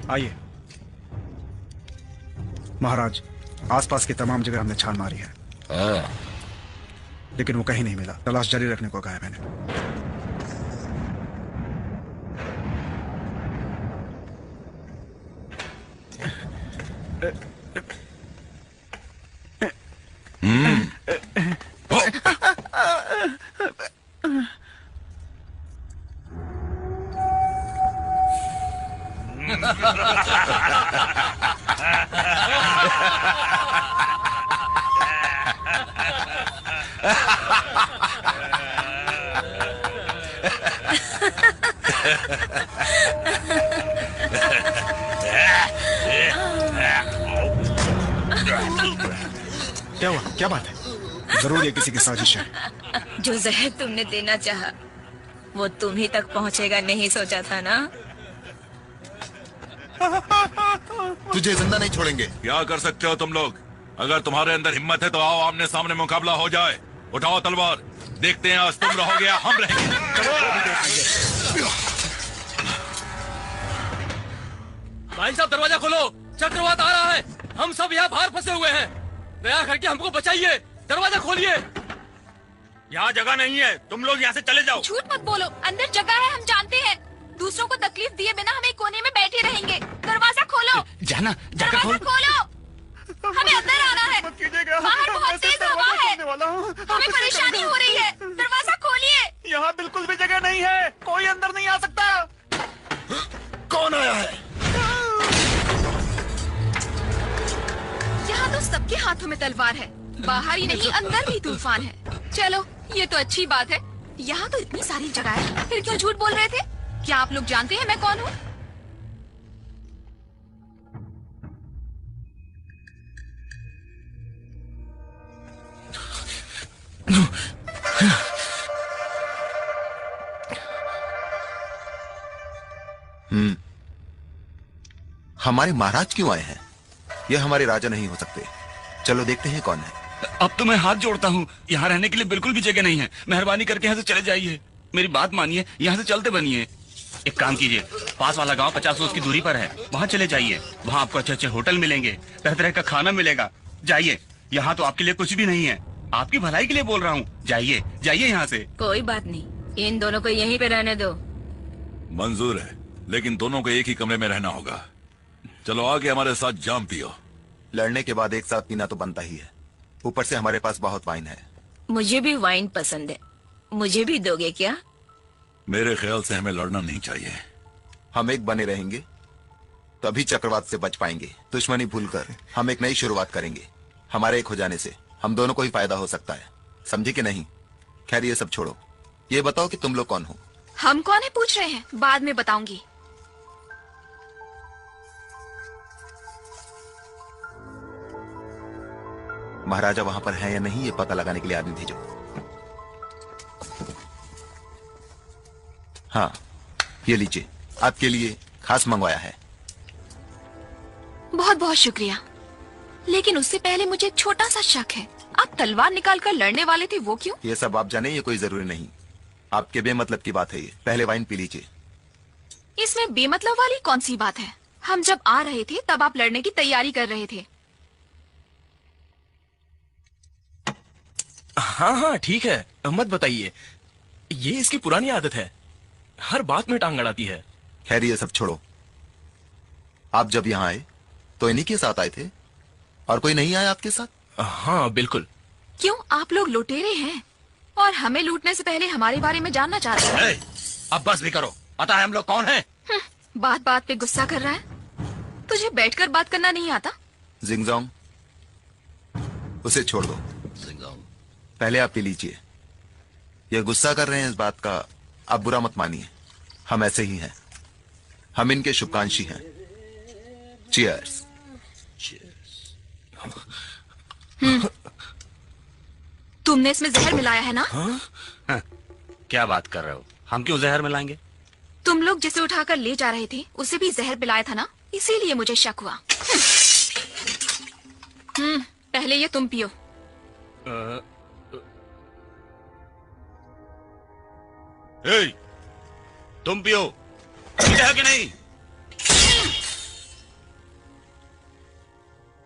आइए महाराज, आसपास की तमाम जगह हमने छान मारी है, लेकिन वो कहीं नहीं मिला। तलाश जारी रखने को कहा है मैंने। क्या हुआ? क्या बात है? जरूर ये किसी की साजिश है।
जो जहर तुमने देना चाहा वो तुम ही तक पहुंचेगा नहीं सोचा था ना?
तुझे जिंदा नहीं छोड़ेंगे।
क्या कर सकते हो तुम लोग? अगर तुम्हारे अंदर हिम्मत है तो आओ, आमने सामने मुकाबला हो जाए। उठाओ तलवार, देखते हैं आज तुम रहोगे या हम रहेंगे।
भाई साहब दरवाजा खोलो, चक्रवात आ रहा है। हम सब यहाँ बाहर फंसे हुए हैं। दया करके हमको बचाइए, दरवाजा खोलिए।
यहाँ जगह नहीं है, तुम लोग यहाँ से चले जाओ।
झूठ मत बोलो, अंदर जगह है, हम जानते हैं। दूसरों को तकलीफ दिए बिना हम एक कोने में बैठे रहेंगे। दरवाजा खोलो।
जाना, जाकर
दरवाजा खोलो। हमें अंदर आना है। बाहर बहुत तेज हवा है, हमें परेशानी हो रही है। दरवाजा खोलिए।
यहाँ बिल्कुल भी जगह नहीं है, कोई अंदर नहीं आ सकता।
कौन आया है?
यहाँ तो सबके हाथों में तलवार है, बाहर ही नहीं अंदर भी तूफान है। चलो ये तो अच्छी बात है। यहाँ तो इतनी सारी जगह है, फिर क्यों झूठ बोल रहे थे? क्या आप लोग जानते हैं मैं कौन हूँ?
हमारे महाराज क्यों आए हैं? ये हमारे राजा नहीं हो सकते। चलो देखते हैं कौन है।
अब तो मैं हाथ जोड़ता हूँ, यहाँ रहने के लिए बिल्कुल भी जगह नहीं है। मेहरबानी करके यहाँ से चले जाइए, मेरी बात मानिए, यहाँ से चलते बनिए। एक काम कीजिए, पास वाला गांव 50 कोस की दूरी पर है, वहाँ चले जाइए। वहाँ आपको अच्छे अच्छे होटल मिलेंगे, तरह तरह का खाना मिलेगा। जाइए, यहाँ तो आपके लिए कुछ भी नहीं है। आपकी भलाई के लिए बोल रहा हूँ, जाइए जाइए यहाँ से।
कोई बात नहीं, इन दोनों को यहीं पे रहने दो।
मंजूर है, लेकिन दोनों को एक ही कमरे में रहना होगा। चलो आगे हमारे साथ जाम पियो।
लड़ने के बाद एक साथ पीना तो बनता ही है, ऊपर से हमारे पास बहुत वाइन है।
मुझे भी वाइन पसंद है, मुझे भी दोगे क्या?
मेरे ख्याल से हमें लड़ना नहीं चाहिए।
हम एक बने रहेंगे तभी चक्रवात से बच पाएंगे। दुश्मनी भूलकर हम एक नई शुरुआत करेंगे। हमारे एक हो जाने से हम दोनों को ही फायदा हो सकता है, समझे कि नहीं? खैर ये सब छोड़ो, ये बताओ कि तुम लोग कौन हो?
हम कौन है पूछ रहे हैं? बाद में बताऊंगी।
महाराजा वहां पर है या नहीं ये पता लगाने के लिए आदमी भेजो। हाँ, ये लीजिए, आपके लिए खास मंगवाया है।
बहुत बहुत शुक्रिया, लेकिन उससे पहले मुझे एक छोटा सा शक है। आप तलवार निकाल कर लड़ने वाले थे, वो क्यों?
ये सब आप जाने, ये कोई जरूरी नहीं। आपके बेमतलब की बात है ये। पहले वाइन पी लीजिए।
इसमें बेमतलब वाली कौन सी बात है? हम जब आ रहे थे तब आप लड़ने की तैयारी कर रहे थे।
हाँ हाँ ठीक है, मत बताइए, ये इसकी पुरानी आदत है, हर बात में टांग अड़ाती है।
खैर ये सब छोड़ो, आप जब यहाँ आए तो इन्हीं के साथ आए थे और कोई नहीं आया आपके साथ?
हाँ बिल्कुल।
क्यों, आप लोग लुटेरे हैं और हमें लूटने से पहले हमारे बारे में जानना चाहते हैं?
अब बस भी करो, पता है हम लोग कौन हैं?
बात बात पे गुस्सा कर रहा है। तुझे बैठकर बात करना नहीं आता?
जिंगजोंग, उसे छोड़ दो। पहले आप पी लीजिए। ये गुस्सा कर रहे हैं इस बात का आप बुरा मत मानिए, हम ऐसे ही हैं, हम इनके शुभकांक्षी हैं। चीयर्स।
तुमने इसमें जहर मिलाया है ना?
क्या बात कर रहे हो, हम क्यों जहर मिलाएंगे?
तुम लोग जिसे उठाकर ले जा रहे थे उसे भी जहर पिलाया था ना, इसीलिए मुझे शक हुआ। पहले ये तुम पियो।
तुम पियो, है कि नहीं?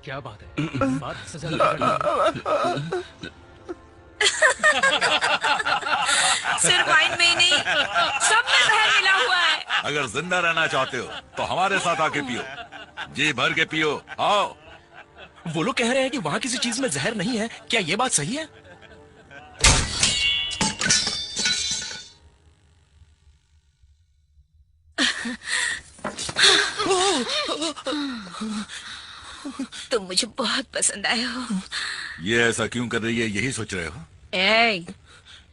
क्या बात है, बात से ज्यादा
सिर्फ वाइन में ही नहीं, सब में जहर मिला हुआ है।
अगर जिंदा रहना चाहते हो तो हमारे साथ आके पियो, जी भर के पियो, आओ।
वो लोग कह रहे हैं कि वहाँ किसी चीज में जहर नहीं है, क्या ये बात सही है?
तुम मुझे बहुत पसंद आए हो।
ये ऐसा क्यों कर रही है, यही सोच रहे हो?
ए,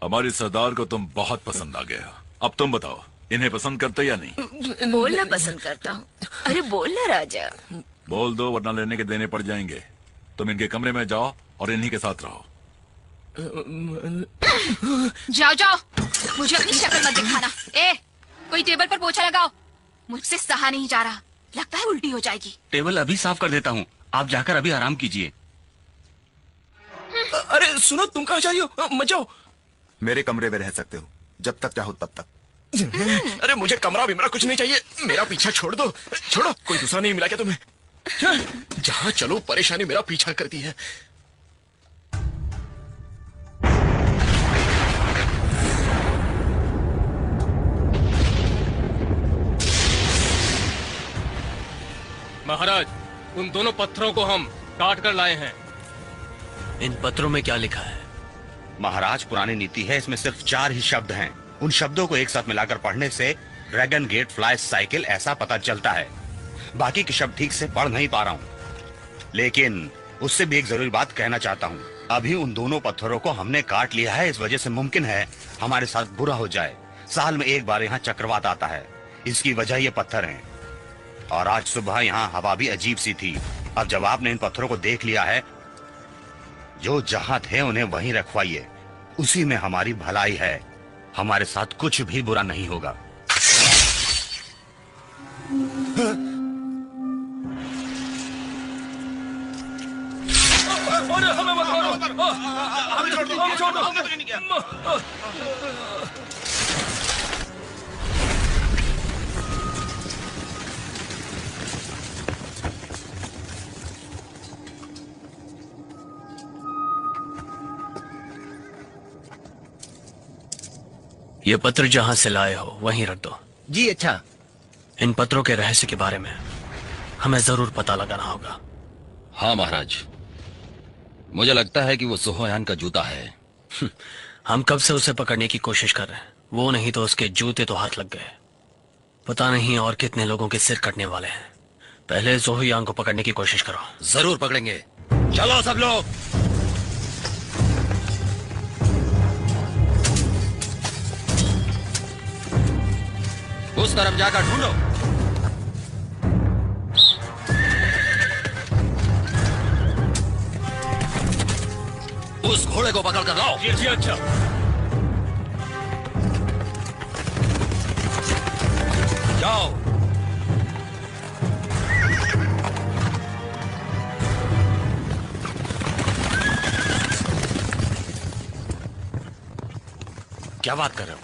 हमारी सरदार को तुम बहुत पसंद आ गए हो। अब तुम बताओ, इन्हें पसंद करते या नहीं?
बोलना पसंद करता हूँ। अरे बोलना राजा।
बोल दो वरना लेने के देने पड़ जाएंगे। तुम इनके कमरे में जाओ और इन्हीं के साथ रहो।
जाओ जाओ, मुझे अपनी शक्ल मत दिखाना। ए, कोई टेबल पर पोछा लगाओ, मुझसे सहा नहीं जा रहा, लगता है उल्टी हो जाएगी।
टेबल अभी साफ कर देता हूँ, आप जाकर अभी आराम कीजिए।
अरे सुनो, तुम कहाँ जा रही हो? मत जाओ।
मेरे कमरे में रह सकते हो, जब तक चाहो तब तक।
अरे मुझे कमरा भी, मेरा कुछ नहीं चाहिए, मेरा पीछा छोड़ दो। छोड़ो, कोई दूसरा नहीं मिला क्या तुम्हें? जहाँ चलो परेशानी मेरा पीछा करती है।
महाराज, उन दोनों पत्थरों को हम काट कर लाए हैं। इन पत्रों में क्या लिखा है?
महाराज, पुरानी नीति है, इसमें सिर्फ 4 ही शब्द हैं। उन शब्दों को एक साथ मिलाकर पढ़ने से ड्रैगन गेट फ्लाई साइकिल ऐसा पता चलता है। बाकी के शब्द ठीक से पढ़ नहीं पा रहा हूँ, लेकिन उससे भी एक जरूरी बात कहना चाहता हूँ। अभी उन दोनों पत्थरों को हमने काट लिया है, इस वजह से मुमकिन है हमारे साथ बुरा हो जाए। साल में एक बार यहाँ चक्रवात आता है, इसकी वजह ये पत्थर हैं। और आज सुबह यहाँ हवा भी अजीब सी थी। अब जब आपने इन पत्थरों को देख लिया है, जो जहां थे उन्हें वहीं रखवाइए, उसी में हमारी भलाई है। हमारे साथ कुछ भी बुरा नहीं होगा।
ये पत्र जहां से लाए हो वहीं रख दो।
जी अच्छा।
इन पत्रों के रहस्य के बारे में हमें जरूर पता लगाना होगा।
हाँ महाराज, मुझे लगता है कि वो सोहोयान का जूता है।
हम कब से उसे पकड़ने की कोशिश कर रहे हैं, वो नहीं तो उसके जूते तो हाथ लग गए। पता नहीं और कितने लोगों के सिर कटने वाले हैं। पहले सोहोयान को पकड़ने की कोशिश करो।
जरूर पकड़ेंगे, चलो सब लोग। उस तरफ जाकर ढूंढो। उस घोड़े को पकड़ कर लाओ।
जी अच्छा।
जाओ।
क्या बात कर रहे हो?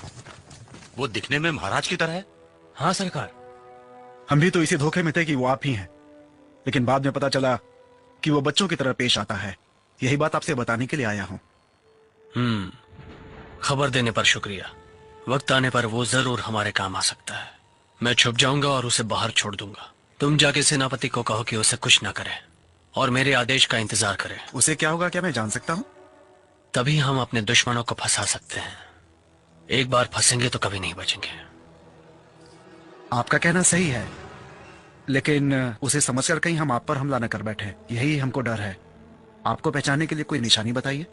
वो दिखने में महाराज की तरह है।
हाँ सरकार।
हम भी तो इसी धोखे में थे कि वो आप ही हैं, लेकिन बाद में पता चला कि वो बच्चों की तरह पेश आता है। यही बात आपसे बताने के लिए आया हूं।
खबर देने पर शुक्रिया। वक्त आने पर वो जरूर हमारे काम आ सकता है। मैं छुप जाऊंगा और उसे बाहर छोड़ दूंगा। तुम जाके सेनापति को कहो कि उसे कुछ ना करे और मेरे आदेश का इंतजार करे।
उसे क्या होगा, क्या मैं जान सकता हूँ?
तभी हम अपने दुश्मनों को फंसा सकते हैं। एक बार फंसेंगे तो कभी नहीं बचेंगे।
आपका कहना सही है, लेकिन उसे समझकर कहीं हम आप पर हमला न कर बैठे, यही हमको डर है। आपको पहचानने के लिए कोई निशानी बताइए।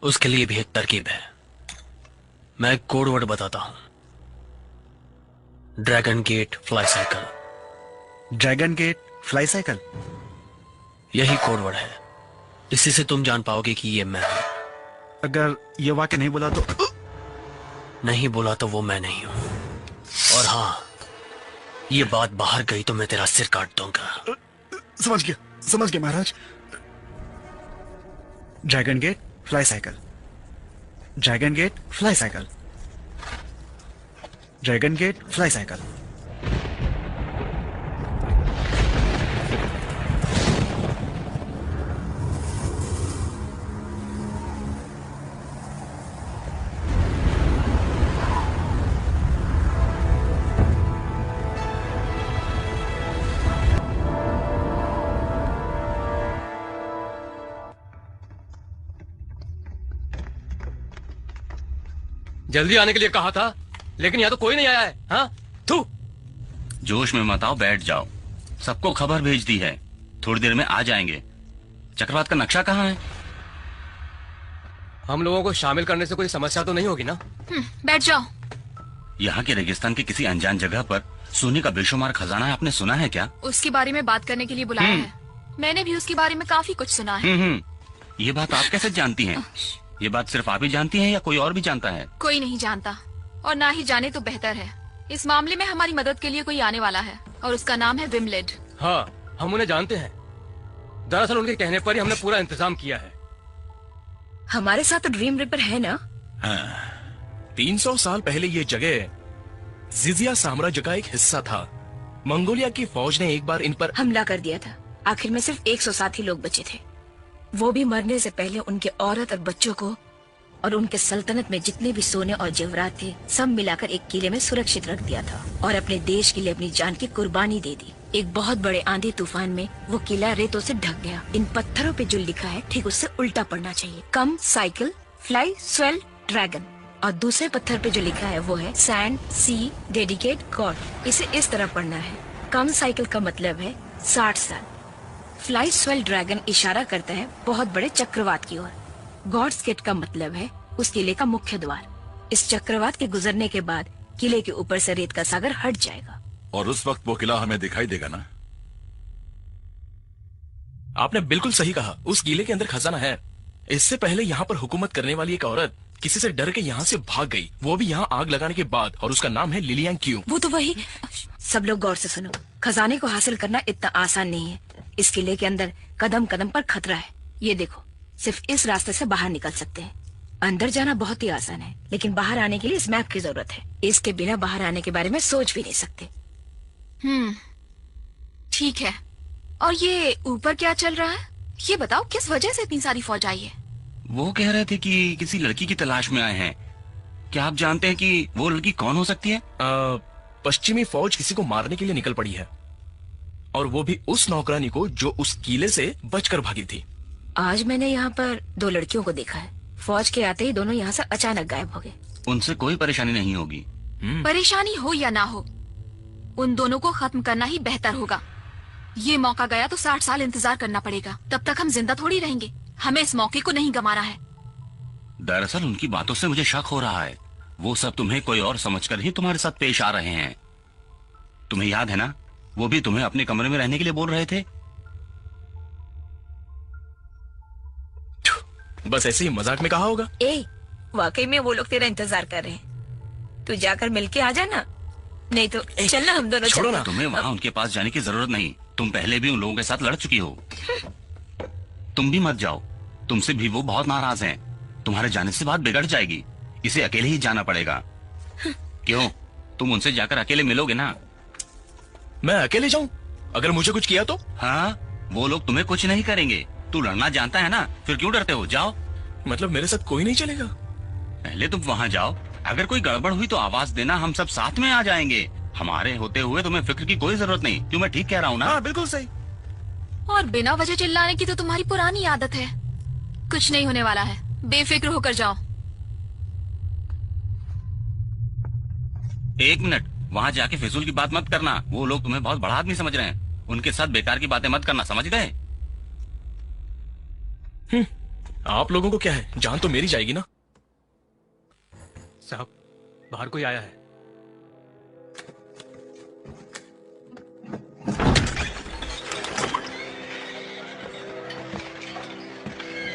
उसके लिए भी एक तरकीब है। मैं एक कोड वर्ड बताता हूं। Dragon gate fly cycle.
Dragon gate fly cycle,
यही कोड वर्ड है। इसी से तुम जान पाओगे कि ये मैं हूं।
अगर ये वाक्य नहीं बोला तो?
नहीं बोला तो वो मैं नहीं हूं। और हाँ, ये बात बाहर गई तो मैं तेरा सिर काट दूंगा।
समझ गया महाराज। Dragon gate fly cycle, dragon gate fly cycle, dragon gate fly cycle.
जल्दी आने के लिए कहा था, लेकिन यहाँ तो कोई नहीं आया है। हाँ, तू
जोश में मत आओ, बैठ जाओ। सबको खबर भेज दी है, थोड़ी देर में आ जाएंगे। चक्रवात का नक्शा कहाँ है?
हम लोगों को शामिल करने से कोई समस्या तो नहीं होगी ना?
बैठ जाओ।
यहाँ के रेगिस्तान के किसी अनजान जगह पर सोने का बेशुमार खजाना है, आपने सुना है क्या?
उसके बारे में बात करने के लिए बुलाया है। मैंने भी उसके बारे में काफी कुछ सुना है।
ये बात आप कैसे जानती हैं? ये बात सिर्फ आप ही जानती हैं या कोई और भी जानता है?
कोई नहीं जानता, और ना ही जाने तो बेहतर है। इस मामले में हमारी मदद के लिए कोई आने वाला है और उसका नाम है विमलेड।
हाँ, हम उन्हें जानते हैं। दरअसल उनके कहने पर ही हमने पूरा इंतजाम किया है।
हमारे साथ तो ड्रीम रिपर है ना?
हाँ, 300 साल पहले ये जगह जिजिया साम्राज्य का एक हिस्सा था। मंगोलिया की फौज ने एक बार इन पर
हमला कर दिया था। आखिर में सिर्फ 107 ही लोग बचे थे, वो भी मरने से पहले उनके औरत और बच्चों को और उनके सल्तनत में जितने भी सोने और जेवरात थे सब मिलाकर एक किले में सुरक्षित रख दिया था और अपने देश के लिए अपनी जान की कुर्बानी दे दी। एक बहुत बड़े आंधी तूफान में वो किला रेतों से ढक गया। इन पत्थरों पे जो लिखा है ठीक उससे उल्टा पढ़ना चाहिए। कम साइकिल फ्लाई स्वेल ड्रैगन। और दूसरे पत्थर पे जो लिखा है वो है सैंड सी डेडिकेट गॉड। इसे इस तरह पढ़ना है। कम साइकिल का मतलब है 60 साल। फ्लाई स्वेल ड्रैगन इशारा करता है बहुत बड़े चक्रवात की ओर। गॉड्स गेट का मतलब है उस किले का मुख्य द्वार। इस चक्रवात के गुजरने के बाद किले के ऊपर से रेत का सागर हट जाएगा
और उस वक्त वो किला हमें दिखाई देगा ना?
आपने बिल्कुल सही कहा, उस किले के अंदर खजाना है। इससे पहले यहाँ पर हुकूमत करने वाली एक औरत किसी से डर के यहाँ से भाग गई, वो भी यहाँ आग लगाने के बाद, और उसका नाम है लिलियांग क्यू।
वो तो वही। सब लोग गौर से सुनो, खजाने को हासिल करना इतना आसान नहीं है। इस किले के अंदर कदम कदम पर खतरा है। ये देखो, सिर्फ इस रास्ते से बाहर निकल सकते हैं। अंदर जाना बहुत ही आसान है, लेकिन बाहर आने के लिए इस मैप की जरूरत है। इसके बिना बाहर आने के बारे में सोच भी नहीं सकते।
ठीक है। और ये ऊपर क्या चल रहा है? ये बताओ, किस वजह से इतनी सारी फौज आई है?
वो कह रहे थे कि किसी लड़की की तलाश में आए हैं। क्या आप जानते हैं कि वो लड़की कौन हो सकती है?
पश्चिमी फौज किसी को मारने के लिए निकल पड़ी है, और वो भी उस नौकरानी को जो उस किले से बचकर भागी थी।
आज मैंने यहाँ पर 2 लड़कियों को देखा है। फौज के आते ही दोनों यहाँ से अचानक गायब हो गए।
उनसे कोई परेशानी नहीं होगी।
परेशानी हो या ना हो, उन दोनों को खत्म करना ही बेहतर होगा। ये मौका गया तो 60 साल इंतजार करना पड़ेगा। तब तक हम जिंदा थोड़ी रहेंगे। हमें इस मौके को नहीं गंवाना है।
दरअसल उनकी बातों से मुझे शक हो रहा है। वो सब तुम्हें कोई और समझकर ही तुम्हारे साथ पेश आ रहे हैं। तुम्हें याद है ना, वो भी तुम्हें अपने कमरे में रहने के लिए बोल रहे थे।
बस ऐसे ही मजाक में कहा होगा।
वाकई में वो लोग तेरा इंतजार कर रहे हैं। तू जाकर मिलके आ जाना, नहीं तो चलना हम दोनों।
छोड़ो ना, तुम्हें वहाँ उनके पास जाने की जरूरत नहीं। तुम पहले भी उन लोगों के साथ लड़ चुकी हो। तुम भी मत जाओ, तुमसे भी वो बहुत नाराज हैं। तुम्हारे जाने से बात बिगड़ जाएगी। इसे अकेले ही जाना पड़ेगा। क्यों, तुम उनसे जाकर अकेले मिलोगे ना?
मैं अकेले जाऊं? अगर मुझे कुछ किया तो?
हाँ, वो लोग तुम्हें कुछ नहीं करेंगे। तू लड़ना जानता है ना, फिर क्यों डरते हो? जाओ।
मतलब मेरे साथ कोई नहीं चलेगा?
पहले तुम वहाँ जाओ, अगर कोई गड़बड़ हुई तो आवाज देना, हम सब साथ में आ जाएंगे। हमारे होते हुए तुम्हें फिक्र की कोई जरूरत नहीं। क्यों, मैं ठीक कह रहा हूँ ना?
हाँ बिल्कुल सही।
और बिना वजह चिल्लाने की तो तुम्हारी पुरानी आदत है। कुछ नहीं होने वाला है, बेफिक्र होकर जाओ।
एक मिनट, वहाँ जाके फिजूल की बात मत करना। वो लोग तुम्हें बहुत बड़ा आदमी समझ रहे हैं। उनके साथ बेकार की बातें मत करना, समझ गए?
आप लोगों को क्या है, जान तो मेरी जाएगी ना।
साहब, बाहर कोई आया है।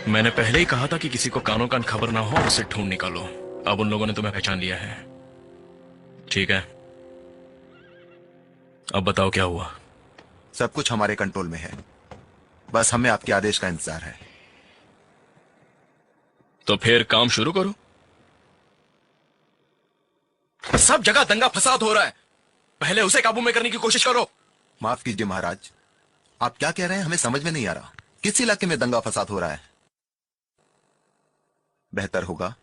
मैंने पहले ही कहा था कि किसी को कानो कान खबर ना हो, उसे ढूंढ निकालो। अब उन लोगों ने तुम्हें पहचान लिया है। ठीक है, अब बताओ क्या हुआ?
सब कुछ हमारे कंट्रोल में है, बस हमें आपके आदेश का इंतजार है।
तो फिर काम शुरू करो। सब जगह दंगा फसाद हो रहा है, पहले उसे काबू में करने की कोशिश करो।
माफ कीजिए महाराज, आप क्या कह रहे हैं हमें समझ में नहीं आ रहा। किस इलाके में दंगा फसाद हो रहा है? बेहतर होगा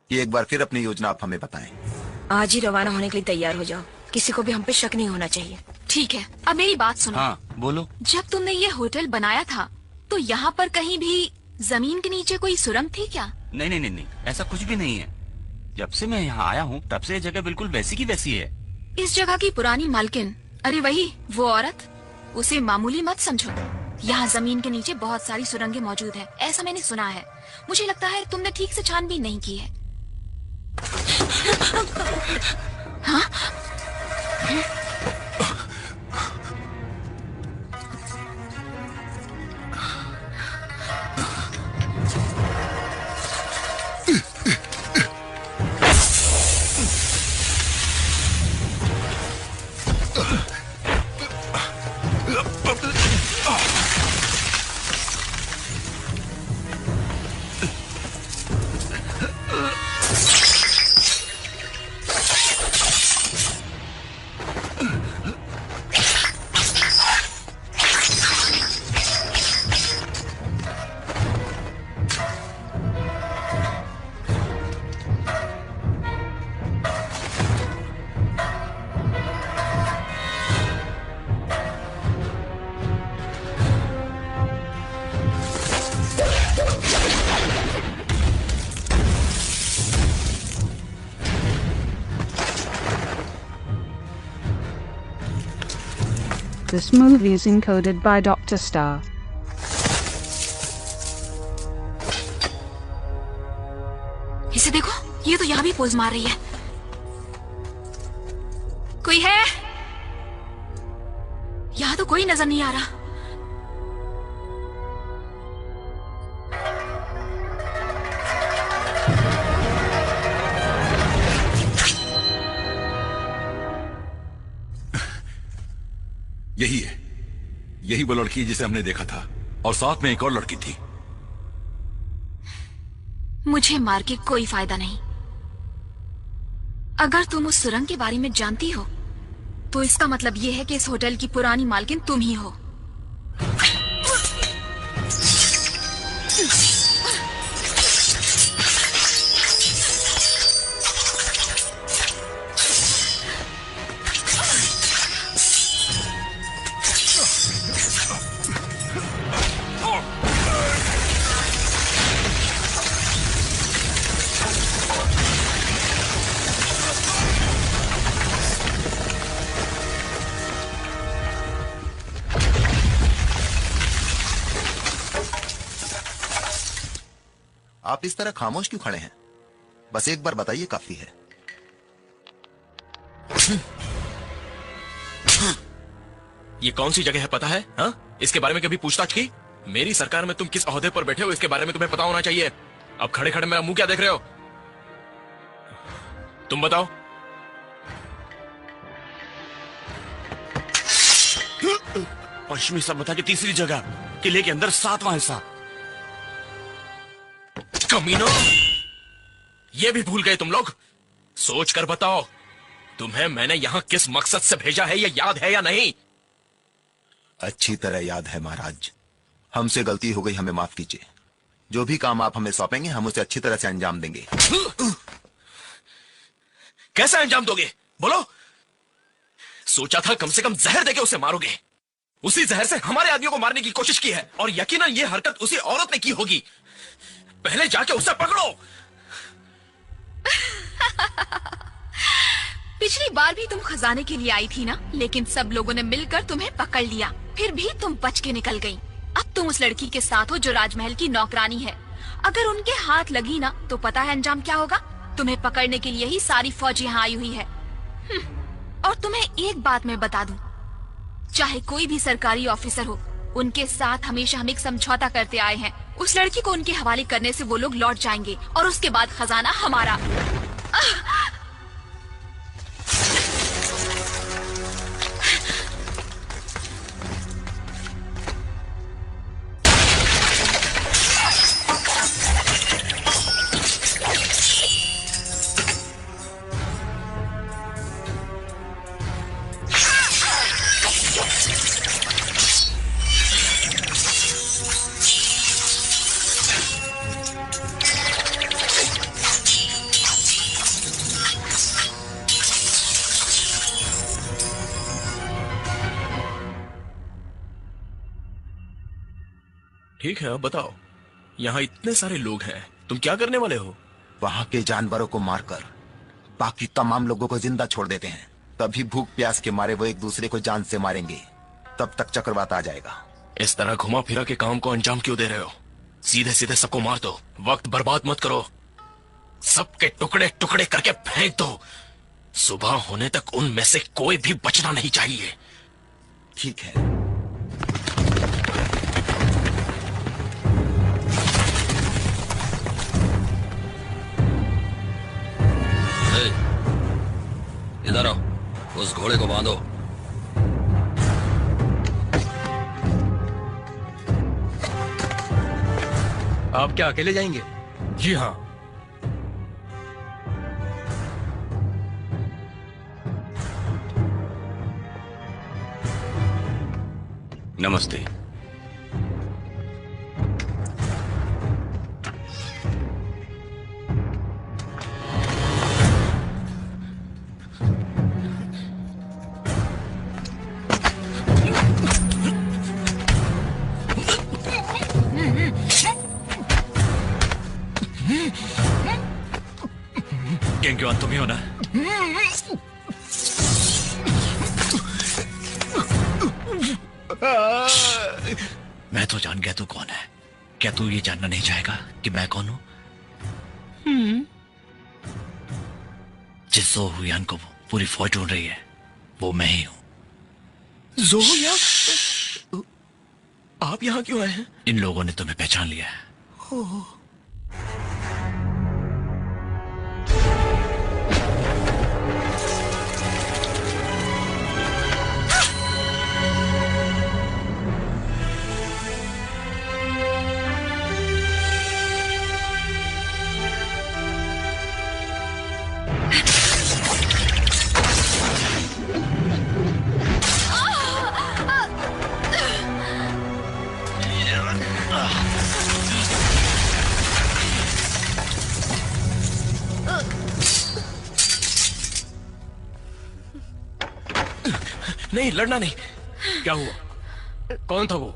कि एक बार फिर अपनी योजना आप हमें बताएं।
आज ही रवाना होने के लिए तैयार हो जाओ, किसी को भी हम पे शक नहीं होना चाहिए।
ठीक है, अब मेरी बात सुनो।
हाँ बोलो।
जब तुमने ये होटल बनाया था तो यहाँ पर कहीं भी जमीन के नीचे कोई सुरंग थी क्या?
नहीं नहीं नहीं नहीं, ऐसा कुछ भी नहीं है। जब से मैं यहाँ आया हूँ तब से ये जगह बिल्कुल वैसी की वैसी है।
इस जगह की पुरानी मालकिन, अरे वही वो औरत, उसे मामूली मत समझो। यहाँ जमीन के नीचे बहुत सारी सुरंगें मौजूद है, ऐसा मैंने सुना है। मुझे लगता है तुमने ठीक से छानबीन नहीं की है। हाँ?
This movie is encoded by Dr. Star.
इसे देखो, ये तो यहाँ भी पोज मार रही है। कोई है? यहाँ तो कोई नजर नहीं आ रहा।
यही है, यही वो लड़की जिसे हमने देखा था, और साथ में एक और लड़की थी।
मुझे मार के कोई फायदा नहीं। अगर तुम उस सुरंग के बारे में जानती हो तो इसका मतलब यह है कि इस होटल की पुरानी मालकिन तुम ही हो।
आप इस तरह खामोश क्यों खड़े हैं? बस एक बार बताइए, काफी है।
ये कौन सी जगह है पता है? हाँ, इसके बारे में कभी पूछताछ की? मेरी सरकार में तुम किस ओहदे पर बैठे हो इसके बारे में तुम्हें पता होना चाहिए। अब खड़े खड़े मेरा मुंह क्या देख रहे हो? तुम बताओ।
पश्चिमी सभ्यता की तीसरी जगह, किले के अंदर 7वां हिस्सा।
कमीनो, ये भी भूल गए तुम लोग? सोच कर बताओ, तुम्हें मैंने यहां किस मकसद से भेजा है, ये याद है या नहीं?
अच्छी तरह याद है महाराज। हमसे गलती हो गई, हमें माफ कीजिए। जो भी काम आप हमें सौंपेंगे हम उसे अच्छी तरह से अंजाम देंगे।
कैसा अंजाम दोगे बोलो? सोचा था कम से कम जहर देके उसे मारोगे। उसी जहर से हमारे आदमियों को मारने की कोशिश की है, और यकीनन ये हरकत उसी औरत ने की होगी। पहले जाके उसे पकड़ो।
पिछली बार भी तुम खजाने के लिए आई थी ना, लेकिन सब लोगों ने मिलकर तुम्हें पकड़ लिया, फिर भी तुम बच के निकल गई। अब तुम उस लड़की के साथ हो जो राजमहल की नौकरानी है। अगर उनके हाथ लगी ना तो पता है अंजाम क्या होगा? तुम्हें पकड़ने के लिए ही सारी फौज यहाँ आई हुई है। और तुम्हें एक बात मैं बता दूं, चाहे कोई भी सरकारी ऑफिसर हो, उनके साथ हमेशा हम एक समझौता करते आए हैं। उस लड़की को उनके हवाले करने से वो लोग लौट जाएंगे और उसके बाद खजाना हमारा।
ठीक है, अब बताओ, यहाँ इतने सारे लोग हैं, तुम क्या करने वाले हो?
वहां के जानवरों को मारकर बाकी तमाम लोगों को जिंदा छोड़ देते हैं। तभी भूख प्यास के मारे वो एक दूसरे को जान से मारेंगे। तब तक चक्रवात आ जाएगा।
इस तरह घुमा फिरा के काम को अंजाम क्यों दे रहे हो? सीधे सीधे सबको मार दो, वक्त बर्बाद मत करो। सबके टुकड़े टुकड़े करके फेंक दो। सुबह होने तक उनमें से कोई भी बचना नहीं चाहिए।
ठीक है।
इधर आओ, उस घोड़े को बांधो।
आप क्या अकेले जाएंगे?
जी हाँ।
नमस्ते।
गेंग्योन तुम ही हो ना? मैं तो जान गया तू कौन है। क्या तू ये जानना नहीं चाहेगा कि मैं कौन हूं? जिस ज़ो हुयान को पूरी फौज ढूंढ रही है, वो मैं ही हूं।
ज़ो हुयान? आप यहाँ क्यों आए हैं?
इन लोगों ने तुम्हें पहचान लिया है।
नहीं, लड़ना नहीं। क्या हुआ? कौन था वो?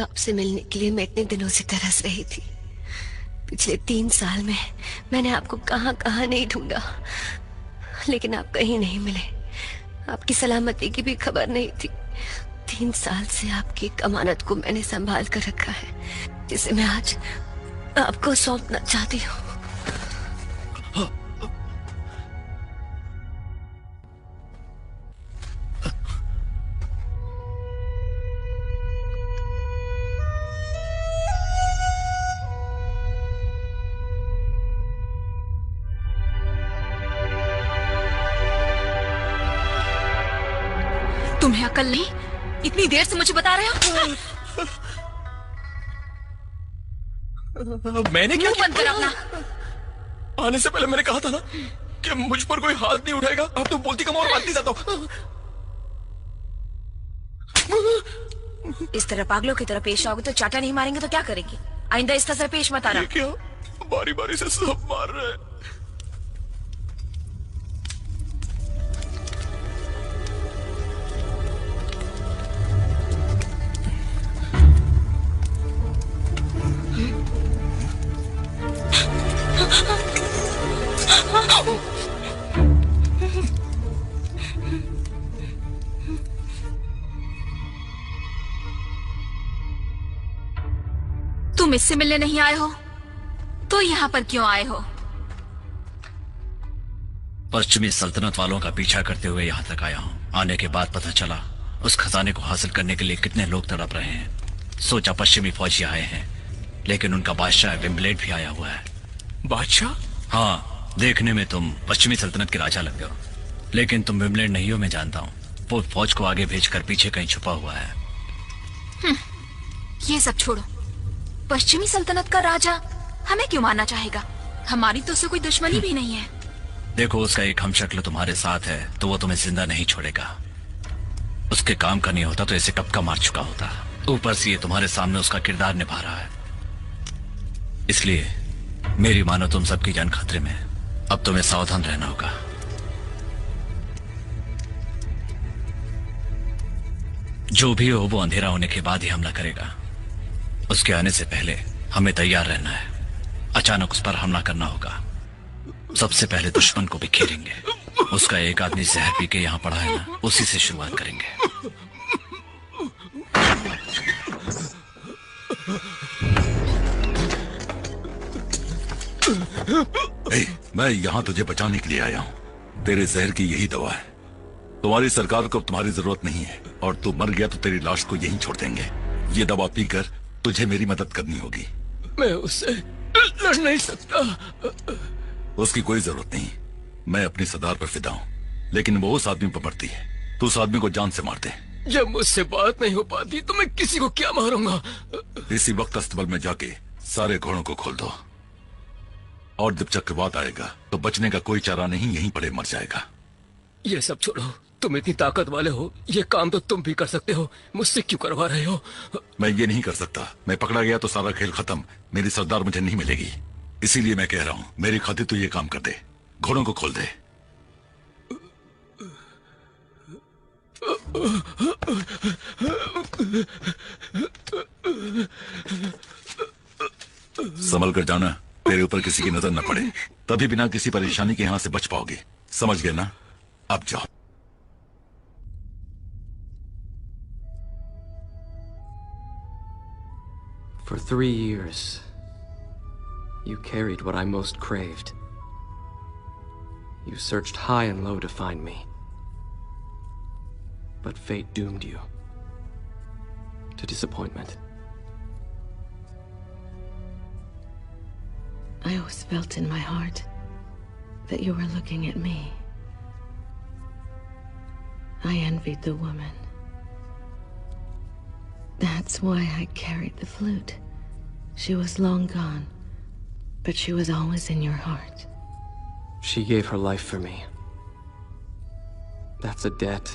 आपसे मिलने के लिए मैं इतने दिनों से तरस रही थी। पिछले 3 साल में मैंने आपको कहां कहां नहीं ढूंढा, लेकिन आप कहीं नहीं मिले। आपकी सलामती की भी खबर नहीं थी। 3 साल से आपकी एक अमानत को मैंने संभाल कर रखा है, जिसे मैं आज आपको सौंपना चाहती हूँ।
तुम्हें अकल नहीं? इतनी देर से मुझे बता रहे हो?
मैंने क्या
बंद कर अपना।
आने से पहले मैंने कहा था ना कि मुझ पर कोई हाथ नहीं उठाएगा। अब तो बोलती कम और बांधती जाता हूं।
इस तरह पागलों की तरह पेश आओगे तो चाटा नहीं मारेंगे तो क्या करेंगे? आइंदा इस तरह से पेश मत आना।
क्या बारी बारी से सब मार रहे हैं?
तुम इससे मिलने नहीं आए हो तो यहाँ पर क्यों आए हो?
पश्चिमी सल्तनत वालों का पीछा करते हुए यहाँ तक आया हूँ। आने के बाद पता चला उस खजाने को हासिल करने के लिए कितने लोग तड़प रहे हैं। सोचा पश्चिमी फौजी आए हैं, लेकिन उनका बादशाह विम्बलेड भी आया हुआ है।
बादशाह?
हाँ, देखने में तुम पश्चिमी सल्तनत के राजा लगते हो, लेकिन तुम विम्बलेड नहीं हो, मैं जानता हूँ। वो फौज को आगे भेजकर पीछे कहीं छुपा हुआ है।
ये सब छोड़ो। पश्चिमी सल्तनत का राजा हमें क्यों मारना चाहेगा? हमारी तो उससे कोई दुश्मनी भी नहीं है।
देखो, उसका एक हमशक्ल तुम्हारे साथ है तो वो तुम्हें जिंदा नहीं छोड़ेगा। उसके काम का नहीं होता तो इसे कब का मार चुका होता। ऊपर से ये तुम्हारे सामने उसका किरदार निभा रहा है। इसलिए मेरी मानो तुम सबकी जान खतरे में। अब तुम्हें सावधान रहना होगा। जो भी हो वो अंधेरा होने के बाद ही हमला करेगा। उसके आने से पहले हमें तैयार रहना है। अचानक उस पर हमला करना होगा। सबसे पहले दुश्मन को बिखेरेंगे। उसका एक आदमी जहर पी के यहाँ पड़ा है ना, उसी से शुरुआत करेंगे।
मैं यहाँ तुझे बचाने के लिए आया हूँ। तेरे जहर की यही दवा है। तुम्हारी सरकार को तुम्हारी जरूरत नहीं है और तू मर गया तो तेरी लाश को यहीं छोड़ देंगे। ये दवा पीकर तुझे मेरी मदद करनी होगी।
मैं उससे लड़ नहीं सकता।
उसकी कोई जरूरत नहीं। मैं अपनी सरदार पर फिदा हूँ, लेकिन वो उस आदमी पर मरती है। तू उस आदमी को जान से मार दे।
जब मुझसे बात नहीं हो पाती तो मैं किसी को क्या मारूंगा?
इसी वक्त अस्तबल में जाके सारे घोड़ों को खोल दो, और जब चक्रवात आएगा तो बचने का कोई चारा नहीं, यहीं पड़े मर जाएगा।
ये सब छोड़ो, तुम इतनी ताकत वाले हो, ये काम तो तुम भी कर सकते हो, मुझसे क्यों करवा रहे हो?
मैं ये नहीं कर सकता। मैं पकड़ा गया तो सारा खेल खत्म। मेरी सरदार मुझे नहीं मिलेगी। इसीलिए मैं कह रहा हूँ, मेरी खातिर तो ये काम कर दे। घोड़ों को खोल दे। संभल कर जाना, तेरे ऊपर किसी की नजर न पड़े, तभी बिना किसी परेशानी के यहाँ से बच पाओगे। समझ गए ना? अब जाओ।
For 3 years, you carried what I most craved. You searched high and low to find me. But fate doomed you to disappointment.
I always felt in my heart that you were looking at me. I envied the woman. That's why I carried the flute. She was long gone, but she was always in your heart.
She gave her life for me. That's a debt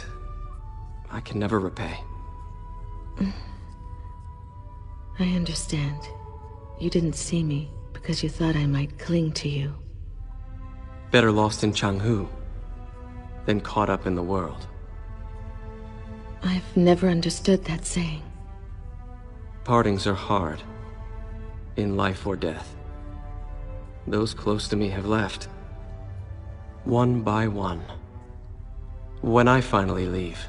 I can never repay.
I understand. You didn't see me because you thought I might cling to you.
Better lost in Changhu than caught up in the world.
I've never understood that saying.
Partings are hard, in life or death. Those close to me have left, one by one. When I finally leave,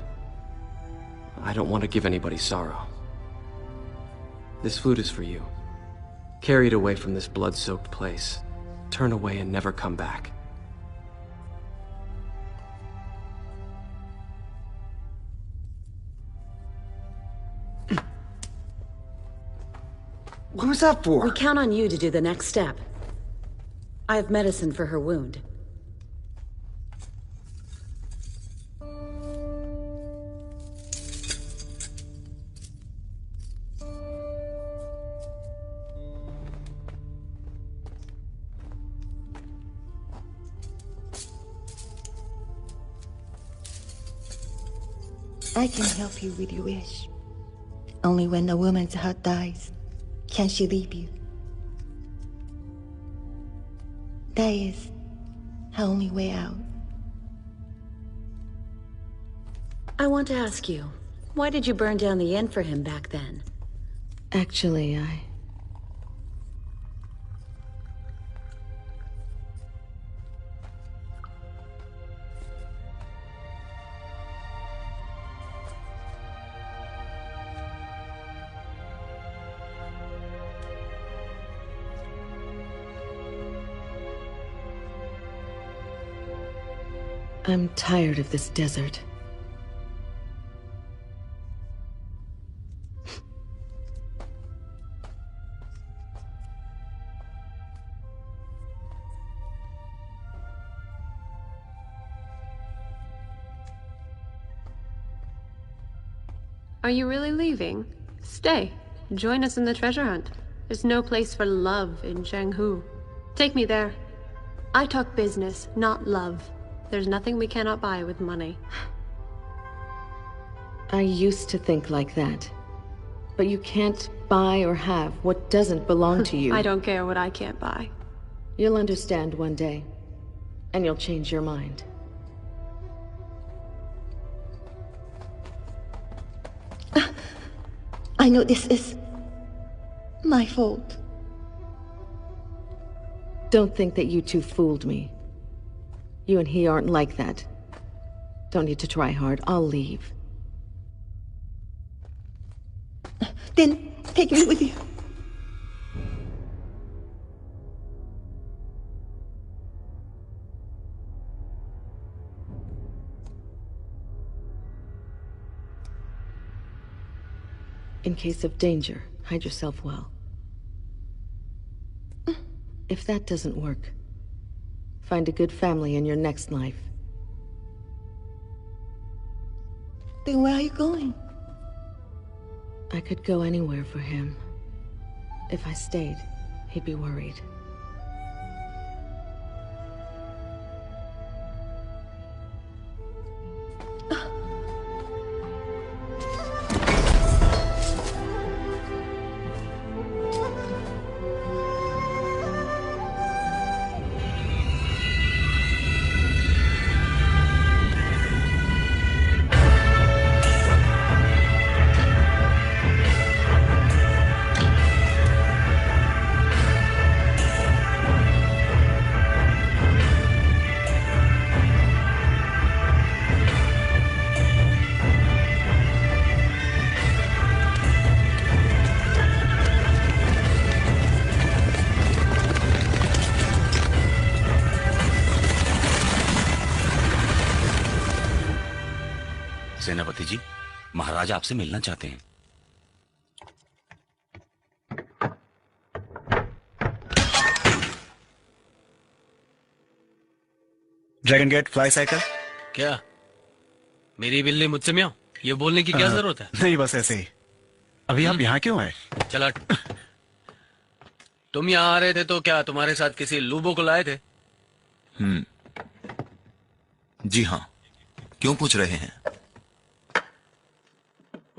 I don't want to give anybody sorrow. This flute is for you. Carry it away from this blood-soaked place. Turn away and never come back.
What was that for?
We count on you to do the next step. I have medicine for her wound.
I can help you with your wish.
Only when a woman's heart dies can she leave you. That is her only way out.
I want to ask you, why did you burn down the inn for him back then?
Actually, I'm tired of this desert.
Are you really leaving? Stay. Join us in the treasure hunt. There's no place for love in Zhenghu. Take me there. I talk business, not love. There's nothing we cannot buy with money.
I used to think like that. But you can't buy or have what doesn't belong to you.
I don't care what I can't buy.
You'll understand one day. And you'll change your mind.
I know this is my fault.
Don't think that you two fooled me. You and he aren't like that. Don't need to try hard. I'll leave.
Then take me with you.
In case of danger, hide yourself well. If that doesn't work, find a good family in your next life.
Then where are you going?
I could go anywhere for him. If I stayed, he'd be worried.
सेनापति जी, महाराज आपसे मिलना चाहते हैं।
Dragon gate fly cycle.
क्या मेरी बिल्ली मुझसे म्याऊं? ये बोलने की क्या जरूरत है?
नहीं, बस ऐसे ही। अभी आप यहाँ क्यों आए?
चला, तुम यहाँ आ रहे थे तो क्या तुम्हारे साथ किसी लूबो को लाए थे?
जी हाँ। क्यों पूछ रहे हैं?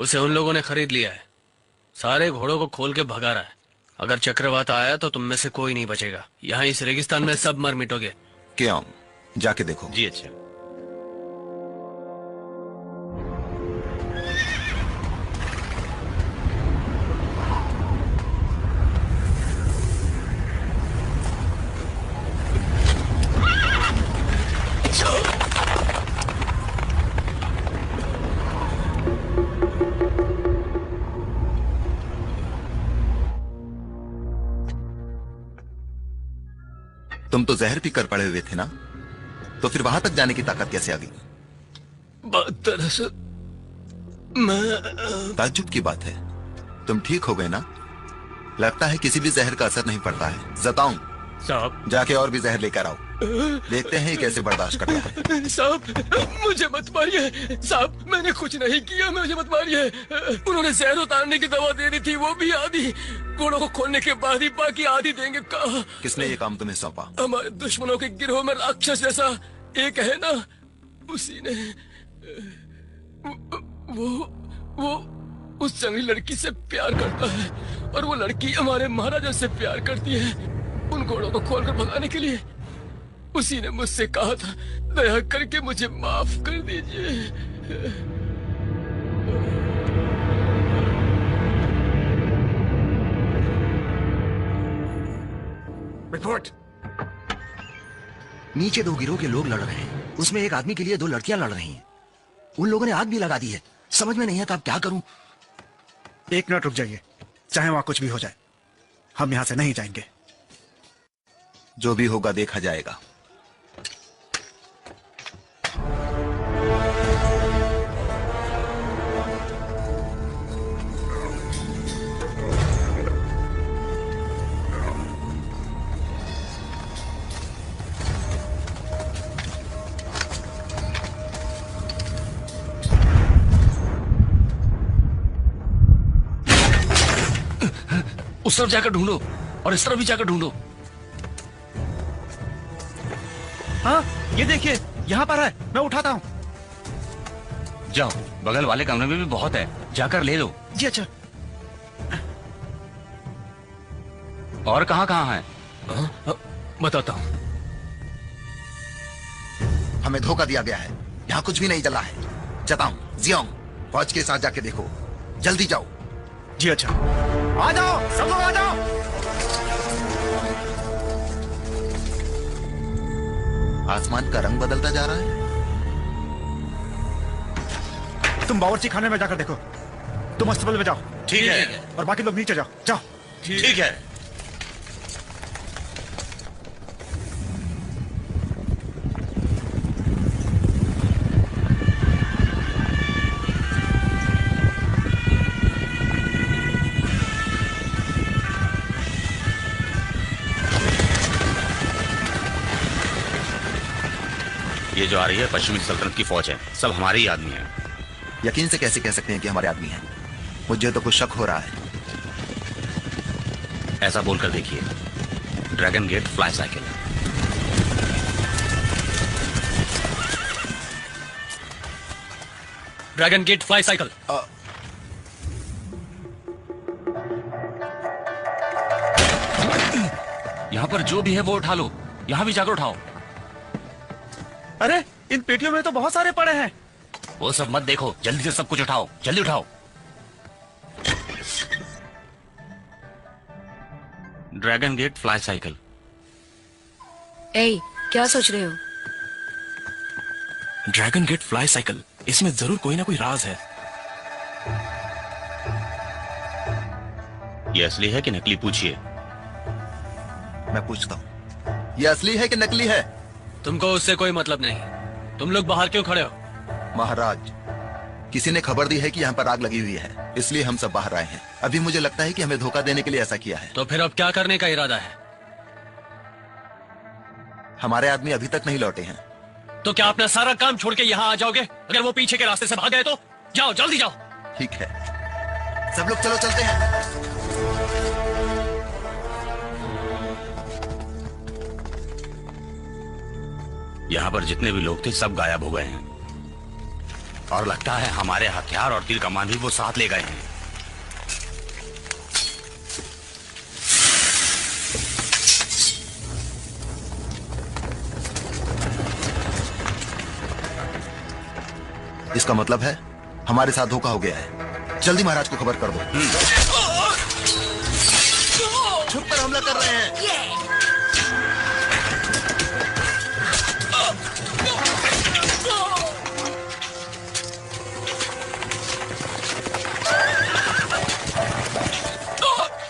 उसे उन लोगों ने खरीद लिया है। सारे घोड़ों को खोल के भगा रहा है। अगर चक्रवात आया तो तुम में से कोई नहीं बचेगा। यहाँ इस रेगिस्तान में सब मर मिटोगे।
क्या? जाके देखो।
जी अच्छा।
तुम तो जहर पी कर पड़े हुए थे ना, तो फिर वहां तक जाने की ताकत कैसे आ गई?
दरअसल मैं...
ताज्जुब की बात है। तुम ठीक हो गए ना? लगता है किसी भी जहर का असर नहीं पड़ता है। जताऊं?
साहब
जाके और भी जहर लेकर आओ। देखते हैं कैसे बर्दाश्त करता है।
साहब मुझे मत मारिए। साहब मैंने कुछ नहीं किया, मुझे मत मारिए। उन्होंने जहर उतारने की दवा दे दी थी, वो भी आधी। घोड़ों को खोलने के बाद ही बाकी आधी देंगे। कहा?
किसने ये काम तुम्हें सौंपा?
हमारे दुश्मनों के गिरोह में राक्षस जैसा एक है ना, उसी ने। वो
उस जंगली लड़की से प्यार करता है और वो लड़की हमारे महाराजा से प्यार करती है। उन घोड़ों को खोलकर भगाने के लिए उसी ने मुझसे कहा था, दया करके मुझे माफ कर दीजिए।
रिपोर्ट। नीचे 2 गिरोह के लोग लड़ रहे हैं, उसमें एक आदमी के लिए 2 लड़कियां लड़ रही हैं। उन लोगों ने आग भी लगा दी है। समझ में नहीं आता अब क्या करूं।
1 मिनट रुक जाइए, चाहे वहां कुछ भी हो जाए, हम यहां से नहीं जाएंगे।
जो भी होगा देखा जाएगा।
उस तरफ जाकर ढूंढो और इस तरफ भी जाकर ढूंढो।
हाँ, ये देखिए, यहाँ पर है, मैं उठाता हूँ।
जाओ, बगल वाले कमरे में भी बहुत है, जाकर ले लो।
जी अच्छा।
और कहाँ कहाँ है?
बताता हूँ।
हमें धोखा दिया गया है, यहाँ कुछ भी नहीं जला है। चताऊं, जियोंग, फौज के साथ जाके देखो, जल्दी जाओ।
जी अच्छा। आ जाओ, सब लोग आ जाओ।
आसमान का रंग बदलता जा रहा है।
तुम बावर्ची खाने में जाकर देखो, तुम अस्तबल में जाओ।
ठीक है।
और बाकी लोग नीचे जाओ। जाओ।
ठीक है। ये जो आ रही है पश्चिमी सल्तनत की फौज है, सब हमारे ही आदमी हैं।
यकीन से कैसे कह सकते हैं कि हमारे आदमी हैं? मुझे तो कुछ शक हो रहा है।
ऐसा बोलकर देखिए, dragon gate fly cycle.
Dragon gate fly cycle.
यहाँ पर जो भी है वो उठा लो, यहाँ भी जाकर उठाओ।
अरे, इन पेटियों में तो बहुत सारे पड़े हैं।
वो सब मत देखो, जल्दी से सब कुछ उठाओ, जल्दी उठाओ। Dragon gate fly cycle.
ए, क्या सोच रहे हो?
ड्रैगन गेट फ्लाई साइकिल, इसमें जरूर कोई ना कोई राज है।
ये असली है कि नकली, पूछिए।
मैं पूछता हूँ, ये असली है कि नकली है?
तुमको उससे कोई मतलब नहीं। तुम लोग बाहर क्यों खड़े हो?
महाराज, किसी ने खबर दी है कि यहाँ पर आग लगी हुई है, इसलिए हम सब बाहर आए हैं। अभी मुझे लगता है कि हमें धोखा देने के लिए ऐसा किया है।
तो फिर अब क्या करने का इरादा है?
हमारे आदमी अभी तक नहीं लौटे हैं।
तो क्या अपना सारा काम छोड़ के यहाँ आ जाओगे? अगर वो पीछे के रास्ते से भाग गए तो जाओ, जल्दी जाओ।
ठीक है, सब लोग चलो, चलते हैं।
यहाँ पर जितने भी लोग थे सब गायब हो गए हैं, और लगता है हमारे हथियार और तीर कमान भी वो साथ ले गए हैं।
इसका मतलब है हमारे साथ धोखा हो गया है। जल्दी महाराज को खबर कर दो। छुप कर हमला कर रहे हैं।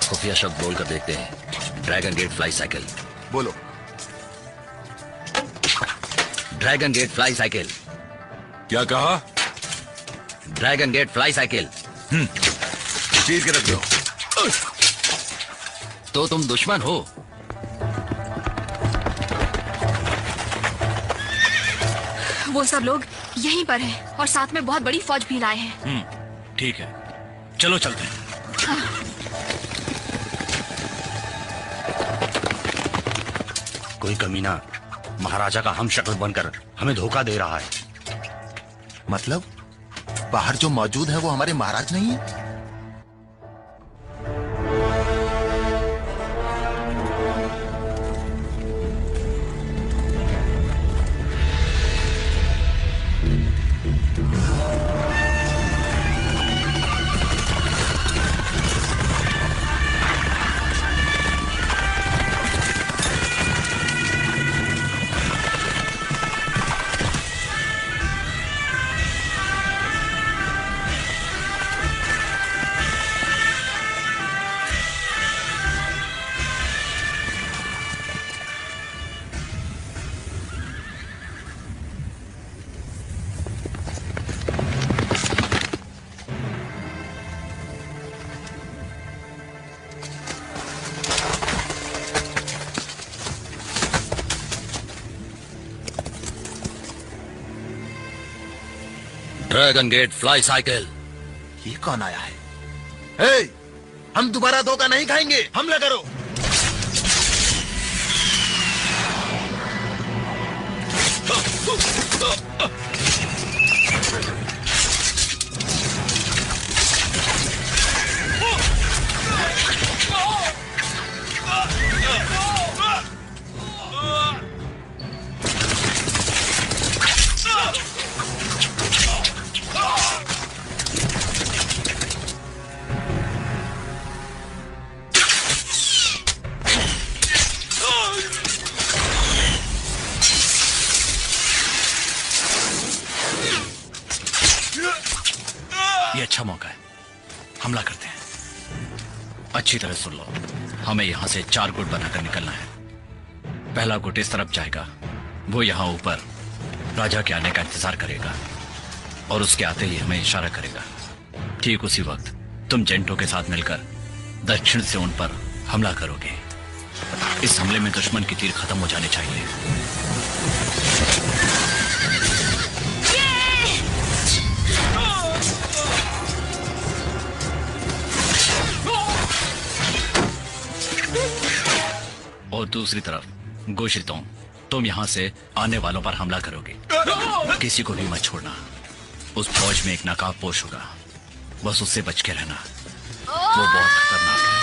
खुफिया शब्द बोलकर देखते हैं। ड्रैगन गेट फ्लाई साइकिल
बोलो।
Dragon gate fly cycle.
क्या कहा?
Dragon gate fly cycle.
चीज के रख दो।
तो तुम दुश्मन हो?
वो सब लोग यहीं पर हैं और साथ में बहुत बड़ी फौज भी लाए हैं।
ठीक है, चलो चलते हैं।
कोई कमीना महाराजा का हम शक्ल बनकर हमें धोखा दे रहा है।
मतलब बाहर जो मौजूद है वो हमारे महाराज नहीं है?
Dragon gate fly cycle.
ये कौन आया है? हे, हम दोबारा धोखा नहीं खाएंगे, हमला करो।
ये अच्छा मौका है, हमला करते हैं। अच्छी तरह सुन लो, हमें यहां से 4 गुट बनाकर निकलना है। पहला गुट इस तरफ जाएगा, वो यहां ऊपर राजा के आने का इंतजार करेगा और उसके आते ही हमें इशारा करेगा। ठीक उसी वक्त तुम जेंटो के साथ मिलकर दक्षिण से उन पर हमला करोगे। इस हमले में दुश्मन की तीर खत्म हो जाने चाहिए। और दूसरी तरफ गोशितों, तुम यहां से आने वालों पर हमला करोगे। किसी को भी मत छोड़ना। उस फौज में एक नकाबपोश होगा, बस उससे बच के रहना, वो बहुत खतरनाक है।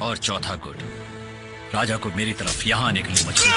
और चौथा गुट राजा को मेरी तरफ यहां आने के लिए मजबूर।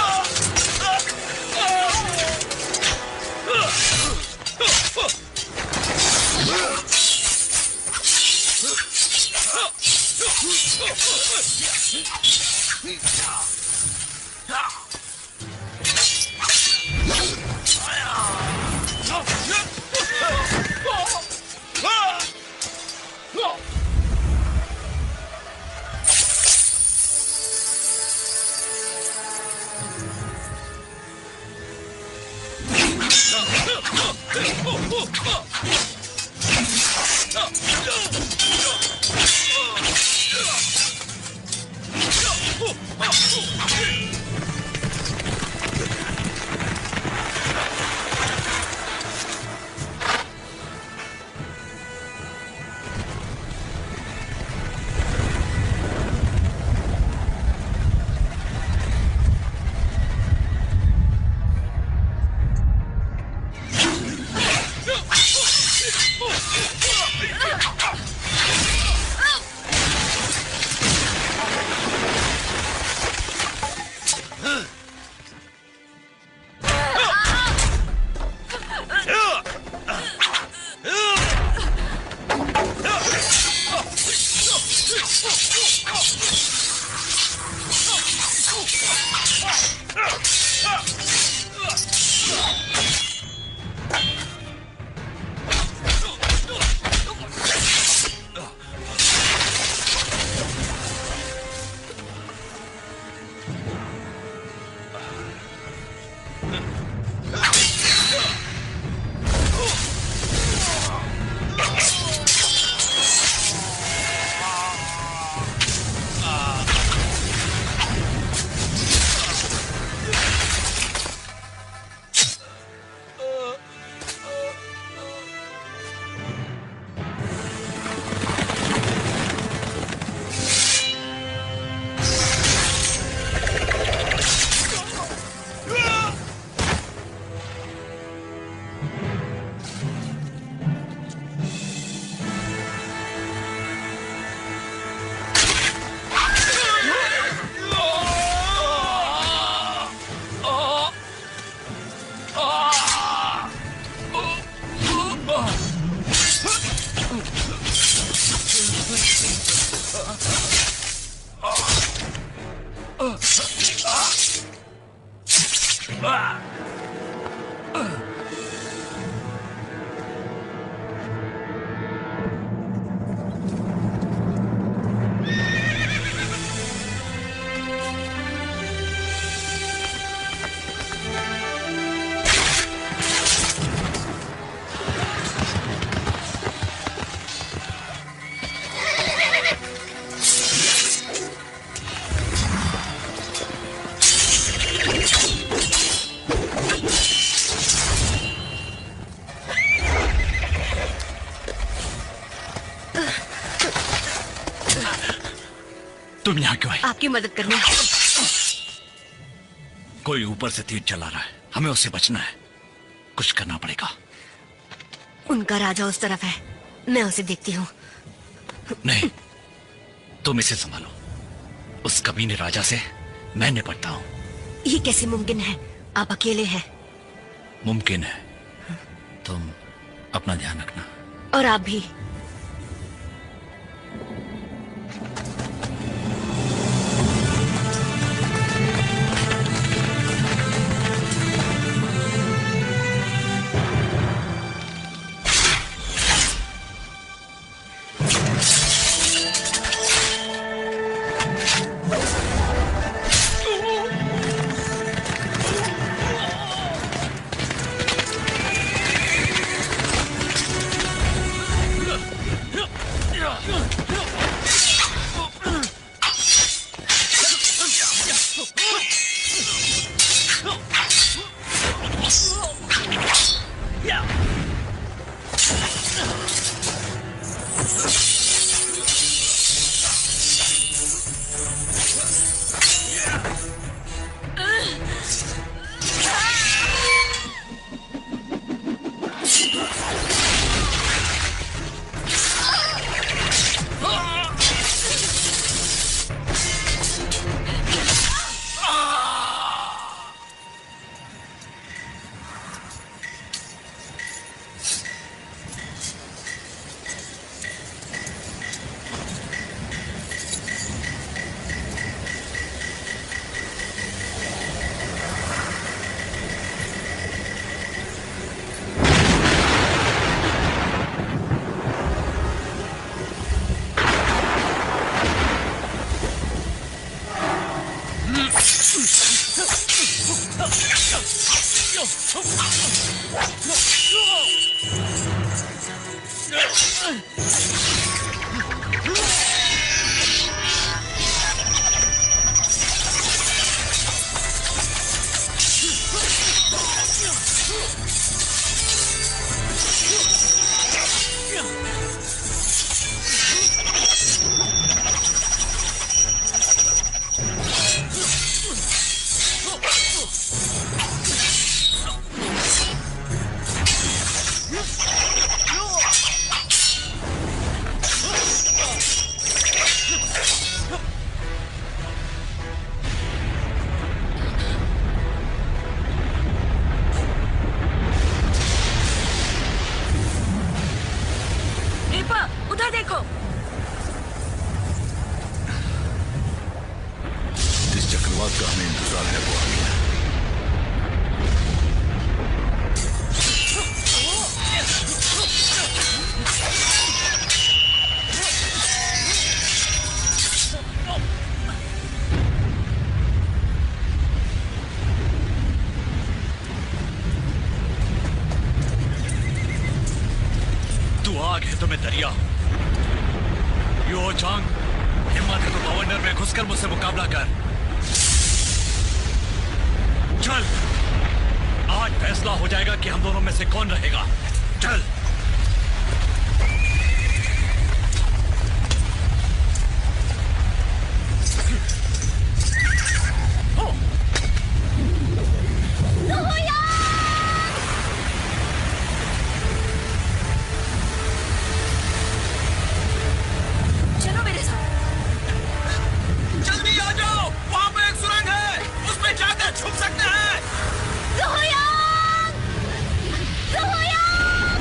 तुम यहाँ क्यों आई?
आपकी मदद करने।
कोई ऊपर से तीर चला रहा है, हमें उससे बचना है। कुछ करना पड़ेगा।
उनका राजा उस तरफ है, मैं उसे देखती हूँ।
नहीं, तुम इसे संभालो। उस कमीने राजा से मैं निपटता हूँ।
ये कैसे मुमकिन है? आप अकेले हैं।
मुमकिन है। तुम अपना ध्यान रखना।
और आप भी।
उधर देखो।
जिस चक्रवात का हमें इंतजार है वो आ गया।
तू आग है तो मैं दरिया हूं। यो चांग, हिम्मत है तो बवंडर में घुसकर मुझसे मुकाबला कर। चल, आज फैसला हो जाएगा कि हम दोनों में से कौन रहेगा। चल।
चलो मेरे साथ।
जल्दी आ जाओ, वहाँ पे एक सुरंग है, उसमें जाकर छुप सकते हैं।
दोहयान! दोहयान!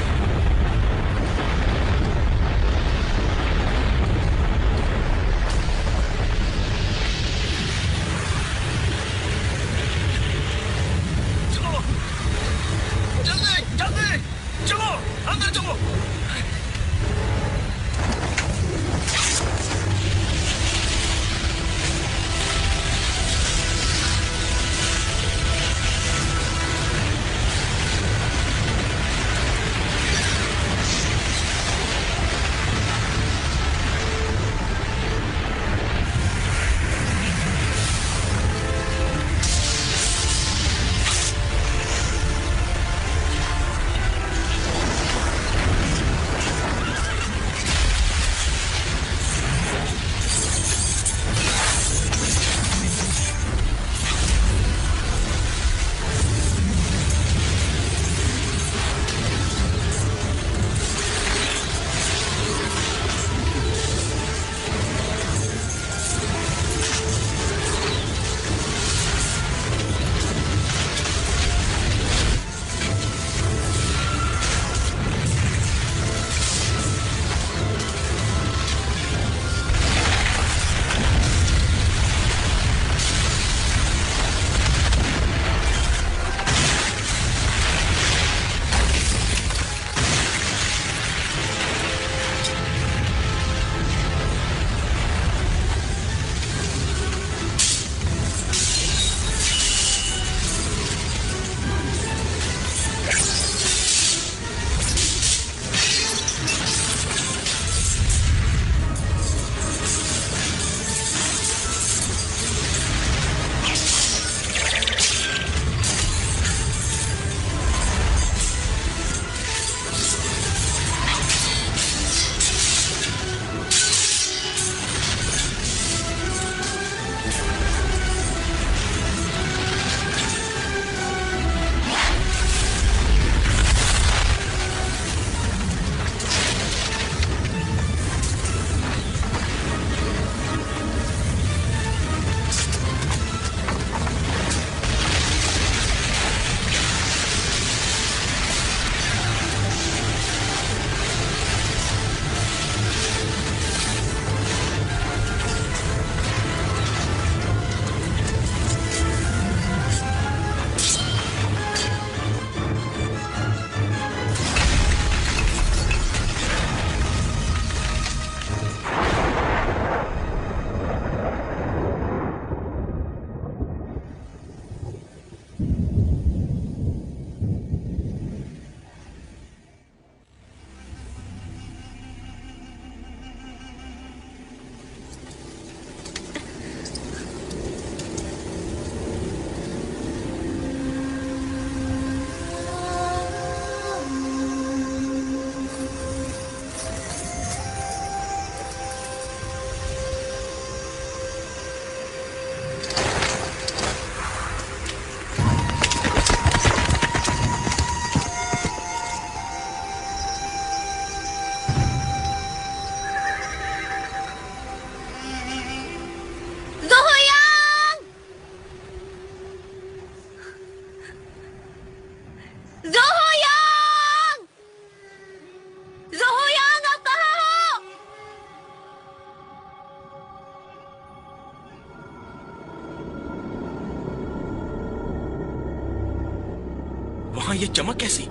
यहाँ ये चमक कैसी?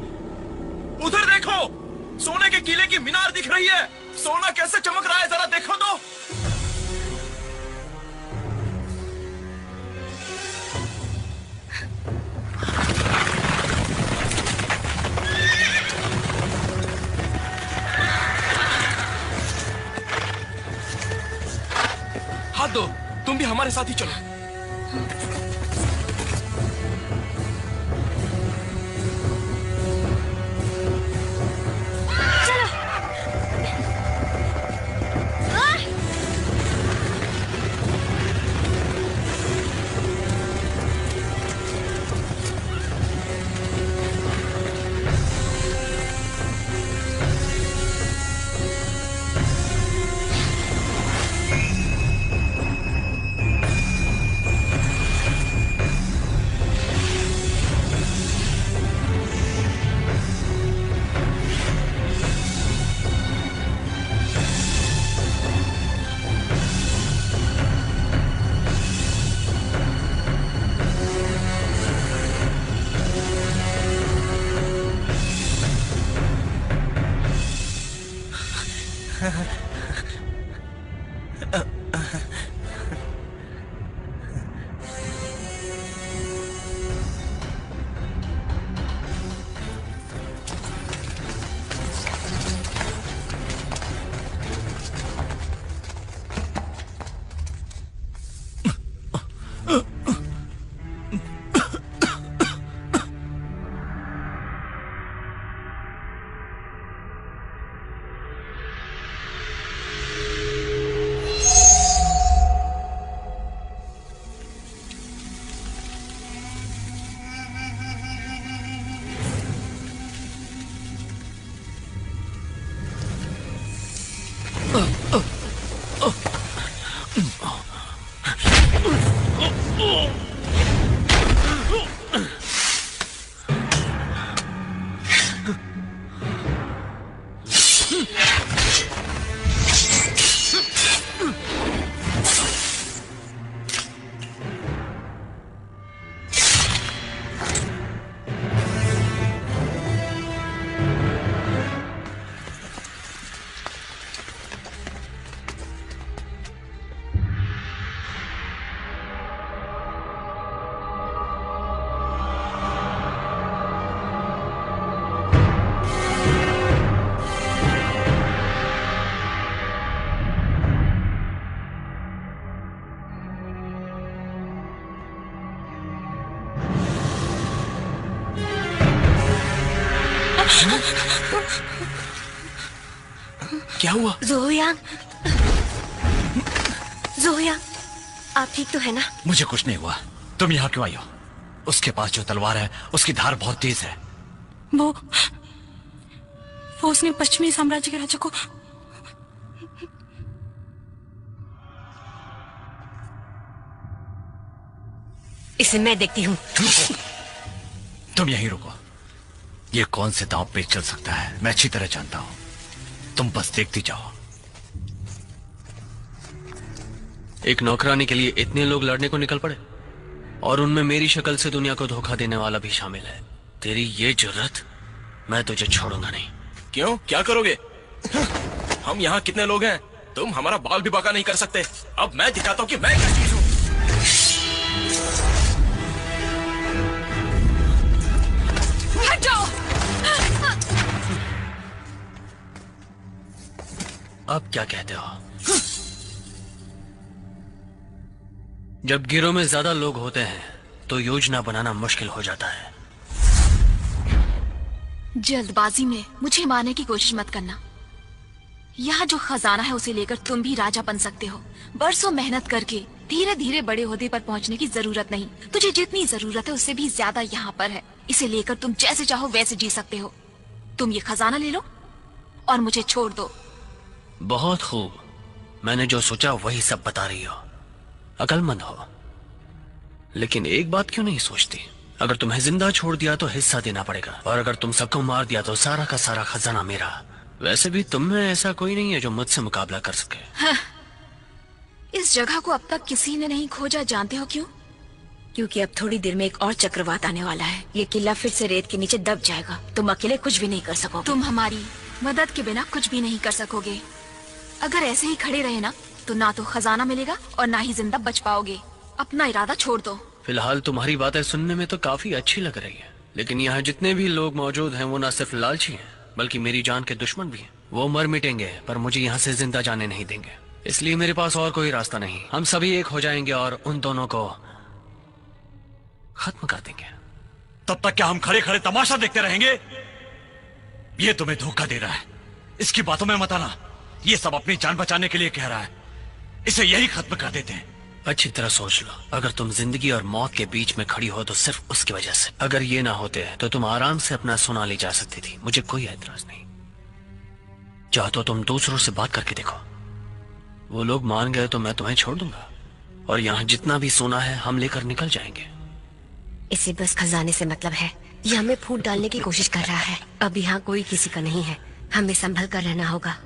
उधर देखो, सोने के किले की मीनार दिख रही है। सोना कैसे चमक रहा है, जरा देखो तो। हाथ दो, तुम भी हमारे साथ ही चलो। क्या हुआ?
ज़ोयांग, ज़ोयांग, आप ठीक तो है ना?
मुझे कुछ नहीं हुआ। तुम यहाँ क्यों आई हो? उसके पास जो तलवार है उसकी धार बहुत तेज है।
वो उसने पश्चिमी साम्राज्य के राजा को
इसे मैं देखती हूँ।
तुम यहीं रुको। ये कौन से दांव पे चल सकता है मैं अच्छी तरह जानता हूँ। तुम बस देखती जाओ।
एक नौकरानी के लिए इतने लोग लड़ने को निकल पड़े, और उनमें मेरी शक्ल से दुनिया को धोखा देने वाला भी शामिल है। तेरी ये जुर्रत, मैं तुझे छोड़ूंगा नहीं।
क्यों? क्या करोगे? हम यहाँ कितने लोग हैं? तुम हमारा बाल भी बाका नहीं कर सकते। अब मैं दिखाता हूँ कि मैं क्या चीज हूँ।
अब क्या कहते हो? जब गिरोह में ज्यादा लोग होते हैं तो योजना बनाना मुश्किल हो जाता है।
जल्दबाजी में मुझे मारने की कोशिश मत करना। यहाँ जो खजाना है उसे लेकर तुम भी राजा बन सकते हो। बरसों मेहनत करके धीरे धीरे बड़े ओहदे पर पहुँचने की जरूरत नहीं। तुझे जितनी जरूरत है उससे भी ज्यादा यहाँ पर है। इसे लेकर तुम जैसे चाहो वैसे जी सकते हो। तुम ये खजाना ले लो और मुझे छोड़ दो।
बहुत खूब। मैंने जो सोचा वही सब बता रही हो। अकलमंद हो। लेकिन एक बात क्यों नहीं सोचती? अगर तुम्हें जिंदा छोड़ दिया तो हिस्सा देना पड़ेगा, और अगर तुम सबको मार दिया तो सारा का सारा खजाना मेरा। वैसे भी तुम में ऐसा कोई नहीं है जो मुझसे मुकाबला कर सके।
हाँ। इस जगह को अब तक किसी ने नहीं खोजा, जानते हो क्यों?
क्योंकि अब थोड़ी देर में एक और चक्रवात आने वाला है। ये किला फिर से रेत के नीचे दब जाएगा। तुम अकेले कुछ भी नहीं कर सकोगे।
तुम हमारी मदद के बिना कुछ भी नहीं कर सकोगे। अगर ऐसे ही खड़े रहे ना तो ना तो खजाना मिलेगा और ना ही जिंदा बच पाओगे। अपना इरादा छोड़ दो।
फिलहाल तुम्हारी बातें सुनने में तो काफी अच्छी लग रही है, लेकिन यहाँ जितने भी लोग मौजूद हैं वो न सिर्फ लालची हैं बल्कि मेरी जान के दुश्मन भी हैं। वो मर मिटेंगे पर मुझे यहाँ से जिंदा जाने नहीं देंगे, इसलिए मेरे पास और कोई रास्ता नहीं। हम सभी एक हो जाएंगे और उन दोनों को खत्म कर देंगे।
तब तक क्या हम खड़े खड़े तमाशा देखते रहेंगे? ये तुम्हें धोखा दे रहा है, इसकी बातों में मत आना। ये सब अपनी जान बचाने के लिए कह रहा है, इसे यही खत्म कर देते हैं।
अच्छी तरह सोच लो, अगर तुम जिंदगी और मौत के बीच में खड़ी हो तो सिर्फ उसकी वजह से। अगर ये ना होते तो तुम आराम से अपना सोना ले जा सकती थी, मुझे कोई एतराज नहीं। चाहो तो तुम दूसरों से बात करके देखो, वो लोग मान गए तो मैं तुम्हें छोड़ दूंगा और यहाँ जितना भी सोना है हम लेकर निकल जाएंगे।
इसे बस खजाने से मतलब है। ये हमें फूट डालने की कोशिश कर रहा है। अब यहाँ कोई किसी का नहीं है, हमें संभल कर रहना होगा।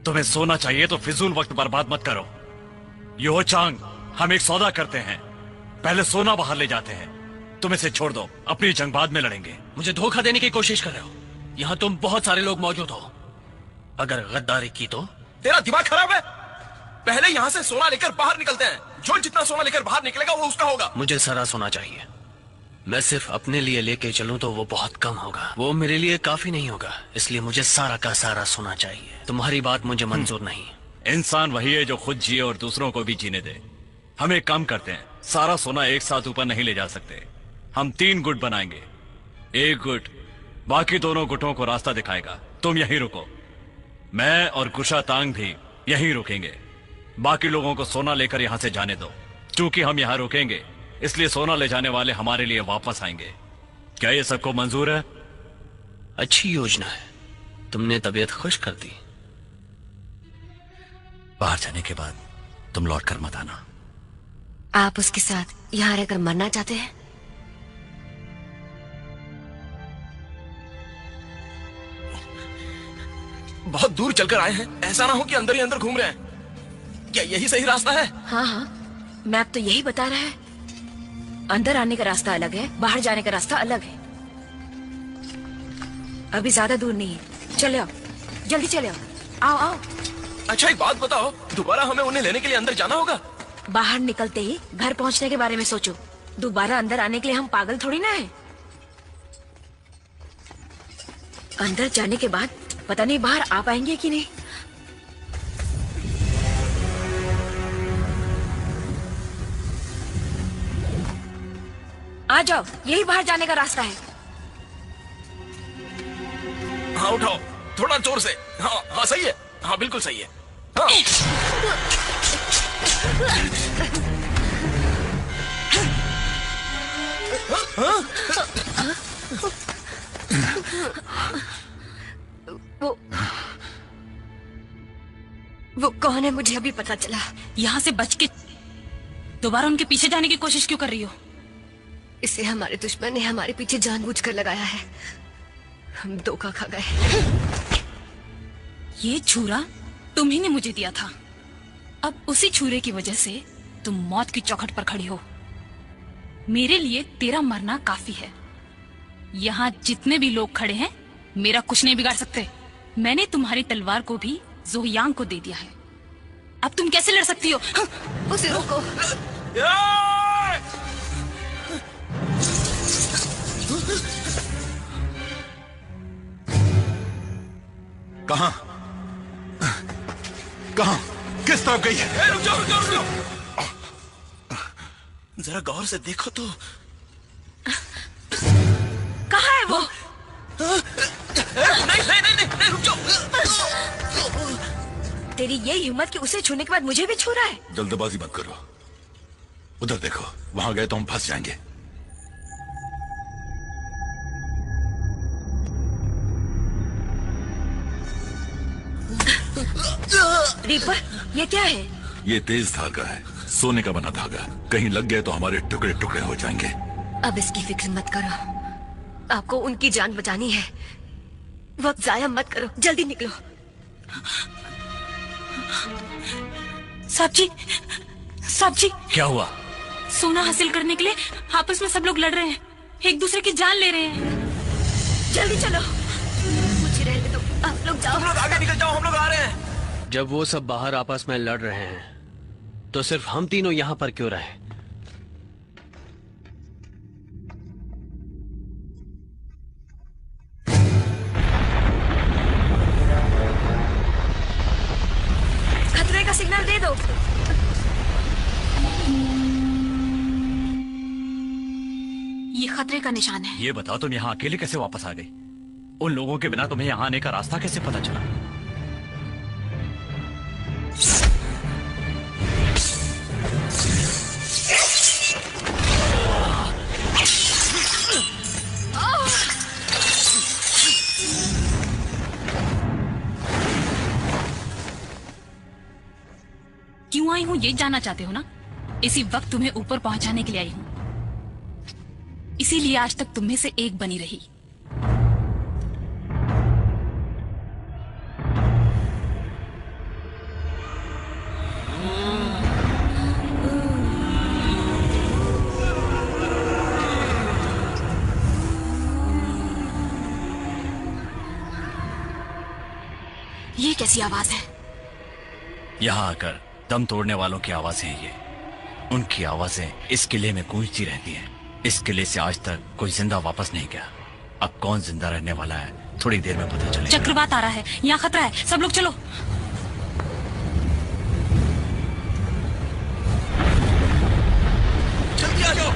तुम्हें सोना चाहिए तो फिजूल वक्त बर्बाद मत करो। यो चांग, हम एक सौदा करते हैं, पहले सोना बाहर ले जाते हैं। तुम इसे छोड़ दो, अपनी जंग बाद में लड़ेंगे।
मुझे धोखा देने की कोशिश कर रहे हो। यहाँ तुम बहुत सारे लोग मौजूद हो, अगर गद्दारी की तो।
तेरा दिमाग खराब है? पहले यहाँ से सोना लेकर बाहर निकलते हैं, जो जितना सोना लेकर बाहर निकलेगा वो उसका होगा।
मुझे सारा सोना चाहिए। मैं सिर्फ अपने लिए लेके चलूं तो वो बहुत कम होगा, वो मेरे लिए काफी नहीं होगा, इसलिए मुझे सारा का सारा सोना चाहिए। तुम्हारी बात मुझे मंजूर नहीं।
इंसान वही है जो खुद जिए और दूसरों को भी जीने दे। हम एक काम करते हैं, सारा सोना एक साथ ऊपर नहीं ले जा सकते। हम 3 गुट बनाएंगे, एक गुट बाकी दोनों गुटों को रास्ता दिखाएगा। तुम यहीं रुको, मैं और गुशा तांग भी यहीं रुकेंगे। बाकी लोगों को सोना लेकर यहाँ से जाने दो। क्योंकि हम यहाँ रुकेंगे इसलिए सोना ले जाने वाले हमारे लिए वापस आएंगे। क्या ये सबको मंजूर है?
अच्छी योजना है, तुमने तबीयत खुश कर दी।
बाहर जाने के बाद तुम लौट कर मत आना।
आप उसके साथ यहाँ रहकर मरना चाहते हैं?
बहुत दूर चलकर आए हैं, ऐसा ना हो कि अंदर ही अंदर घूम रहे हैं। क्या यही सही रास्ता है?
हाँ हाँ, मैप तो यही बता रहा है। अंदर आने का रास्ता अलग है, बाहर जाने का रास्ता अलग है। अभी ज्यादा दूर नहीं है, चले आओ, जल्दी चले आओ। आओ आओ।
अच्छा एक बात बताओ, दोबारा हमें उन्हें लेने के लिए अंदर जाना होगा?
बाहर निकलते ही घर पहुंचने के बारे में सोचो, दोबारा अंदर आने के लिए हम पागल थोड़ी ना है। अंदर जाने के बाद पता नहीं बाहर आ पाएंगे कि नहीं। आ जाओ, यही बाहर जाने का रास्ता है।
हाँ उठाओ, थोड़ा जोर से। हाँ हाँ सही है, हाँ बिल्कुल सही है। हाँ।
वो कौन है मुझे अभी पता चला।
यहाँ से बच के दोबारा उनके पीछे जाने की कोशिश क्यों कर रही हो?
इसे हमारे दुश्मन ने हमारे पीछे जानबूझकर लगाया है, हम धोखा खा गए।
ये छुरा तुम ही ने मुझे दिया था, अब उसी छुरे की वजह से तुम मौत की चौखट पर खड़ी हो। मेरे लिए तेरा मरना काफी है। यहाँ जितने भी लोग खड़े हैं मेरा कुछ नहीं बिगाड़ सकते। मैंने तुम्हारी तलवार को भी जोयांग को दे दिया है, अब तुम कैसे लड़ सकती हो?
उसे रोको।
कहाँ कहाँ किस तरफ गई है?
रुक जाओ रुक जाओ रुक जाओ, जरा गौर से देखो तो।
कहाँ है वो?
नहीं नहीं नहीं नहीं रुक जाओ।
तेरी ये हिम्मत कि उसे छूने के बाद मुझे भी छू रहा है।
जल्दबाजी मत करो, उधर देखो, वहां गए तो हम फंस जाएंगे।
रीपर, ये क्या है?
ये तेज धागा है, सोने का बना धागा। कहीं लग गए तो हमारे टुकड़े टुकड़े हो जाएंगे।
अब इसकी फिक्र मत करो, आपको उनकी जान बचानी है। वक्त जाया मत करो, जल्दी निकलो।
साहब जी, साहब जी,
क्या हुआ?
सोना हासिल करने के लिए आपस में सब लोग लड़ रहे हैं, एक दूसरे की जान ले रहे हैं।
जल्दी चलो, मुझे रहने दो, आप लोग जाओ।
तुम लोग आगे निकल जाओ, हम लोग आ रहे हैं।
जब वो सब बाहर आपस में लड़ रहे हैं तो सिर्फ हम तीनों यहाँ पर क्यों रहे?
खतरे का सिग्नल दे दो।
ये खतरे का निशान है।
ये बताओ, तुम यहाँ अकेले कैसे वापस आ गई? उन लोगों के बिना तुम्हें यहाँ आने का रास्ता कैसे पता चला?
क्यों आई हूँ ये जानना चाहते हो ना? इसी वक्त तुम्हें ऊपर पहुंचाने के लिए आई हूँ, इसीलिए आज तक तुम में से एक बनी रही।
ये कैसी आवाज है?
यहाँ आकर दम तोड़ने वालों की आवाजें हैं ये। उनकी आवाजें इस किले में गूंजती रहती हैं। इस किले से आज तक कोई जिंदा वापस नहीं गया। अब कौन जिंदा रहने वाला है थोड़ी देर में पता चलेगा।
चक्रवात आ रहा है, यहाँ खतरा है, सब लोग चलो।
जल्दी आ जाओ,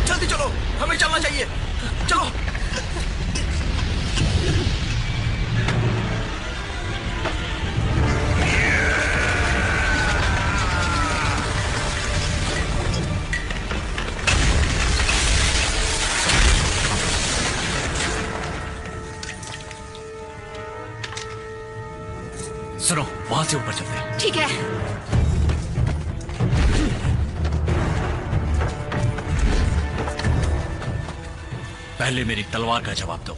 जल्दी चलो, हमें चलना चाहिए, चलो।
सुनो, वहां से ऊपर चलते हैं।
ठीक है।
पहले मेरी तलवार का जवाब दो,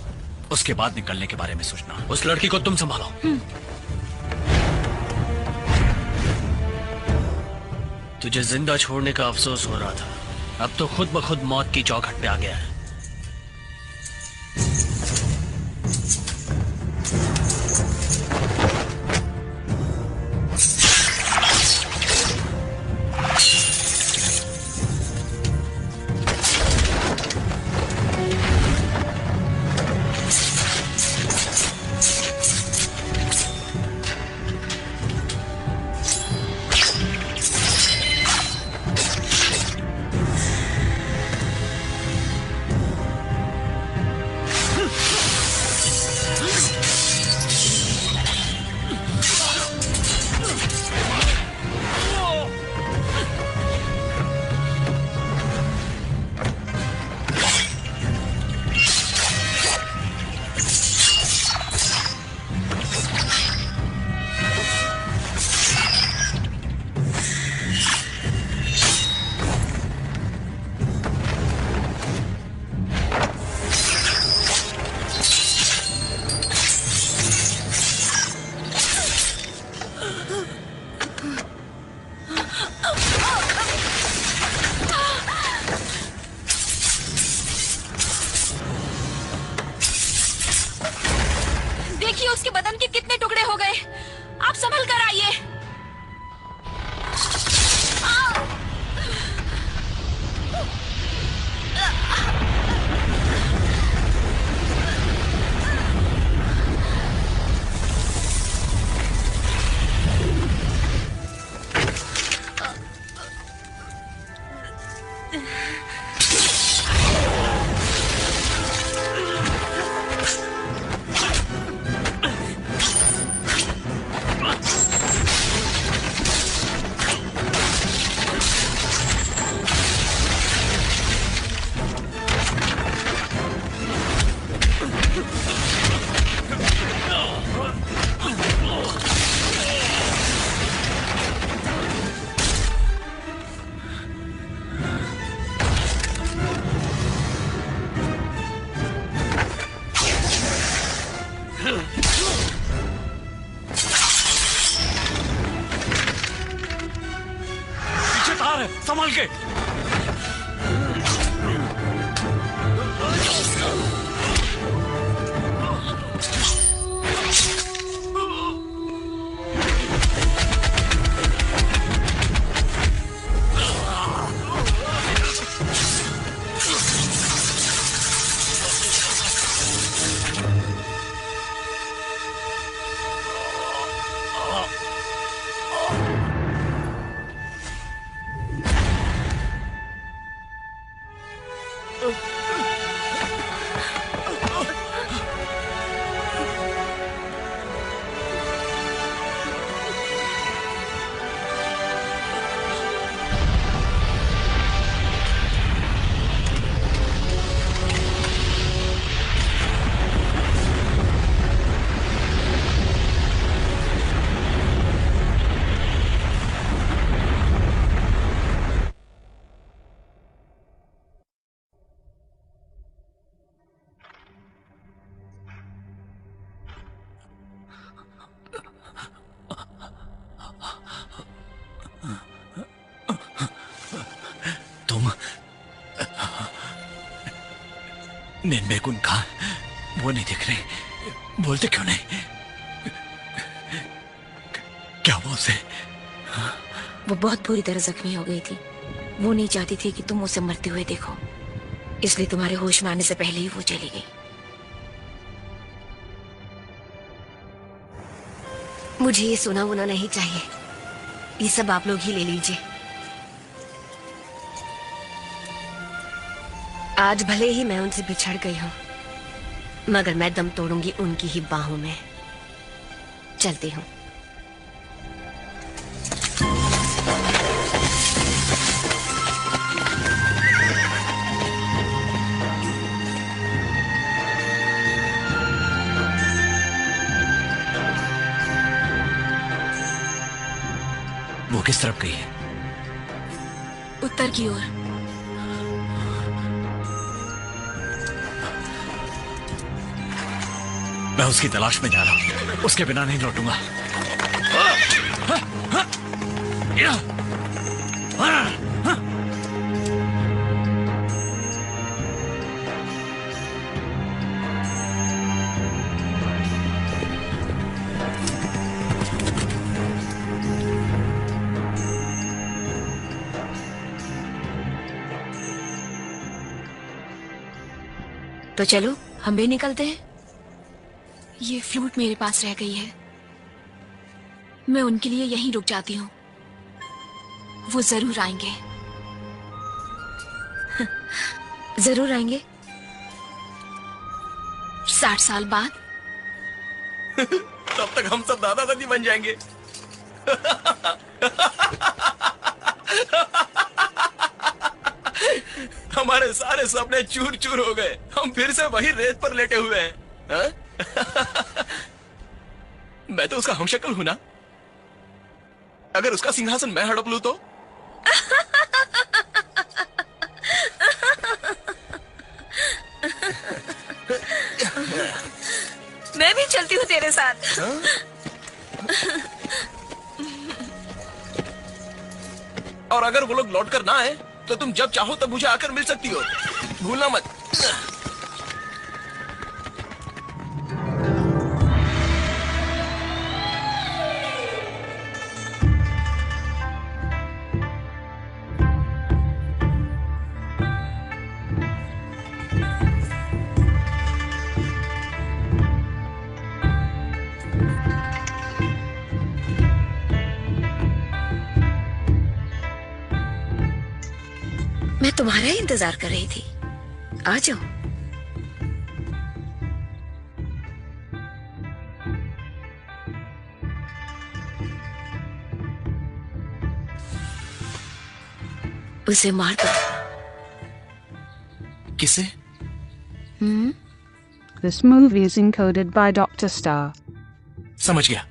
उसके बाद निकलने के बारे में सोचना।
उस लड़की को तुम संभालो। तुझे जिंदा छोड़ने का अफसोस हो रहा था, अब तो खुद ब खुद मौत की चौखट पे आ गया है।
देखिए उसके बदन के कितने टुकड़े हो गए। आप संभल कर आइए।
है, संभल के। निन्बेकुन कहाँ? वो नहीं दिख रहे, बोलते क्यों नहीं? क्या हुआ उसे?
वो बहुत बुरी तरह जख्मी हो गई थी। वो नहीं चाहती थी कि तुम उसे मरते हुए देखो, इसलिए तुम्हारे होश में आने से पहले ही वो चली गई।
मुझे ये सोना वोना नहीं चाहिए, ये सब आप लोग ही ले लीजिए। आज भले ही मैं उनसे बिछड़ गई हूं, मगर मैं दम तोड़ूंगी उनकी ही बाहों में। चलती हूं।
वो किस तरफ गई है?
उत्तर की ओर।
मैं उसकी तलाश में जा रहा हूं, उसके बिना नहीं लौटूंगा।
तो चलो हम भी निकलते हैं।
ये फ्लूट मेरे पास रह गई है, मैं उनके लिए यहीं रुक जाती हूँ। वो जरूर आएंगे।
जरूर आएंगे।
60 साल बाद।
तब तक हम सब दादा दादी बन जाएंगे। हमारे सारे सपने चूर चूर हो गए, हम फिर से वही रेत पर लेटे हुए हैं। हा? मैं तो उसका हमशक्ल हूं ना। अगर उसका सिंहासन मैं हड़प लूं तो?
मैं भी चलती हूँ तेरे साथ।
और अगर वो लोग लौट कर ना आए तो तुम जब चाहो तब मुझे आकर मिल सकती हो, भूलना मत।
मैं तुम्हारा ही इंतजार कर रही थी, आ जाओ। उसे मार दो।
किसे?
This movie is encoded by Dr. Star.
समझ गया।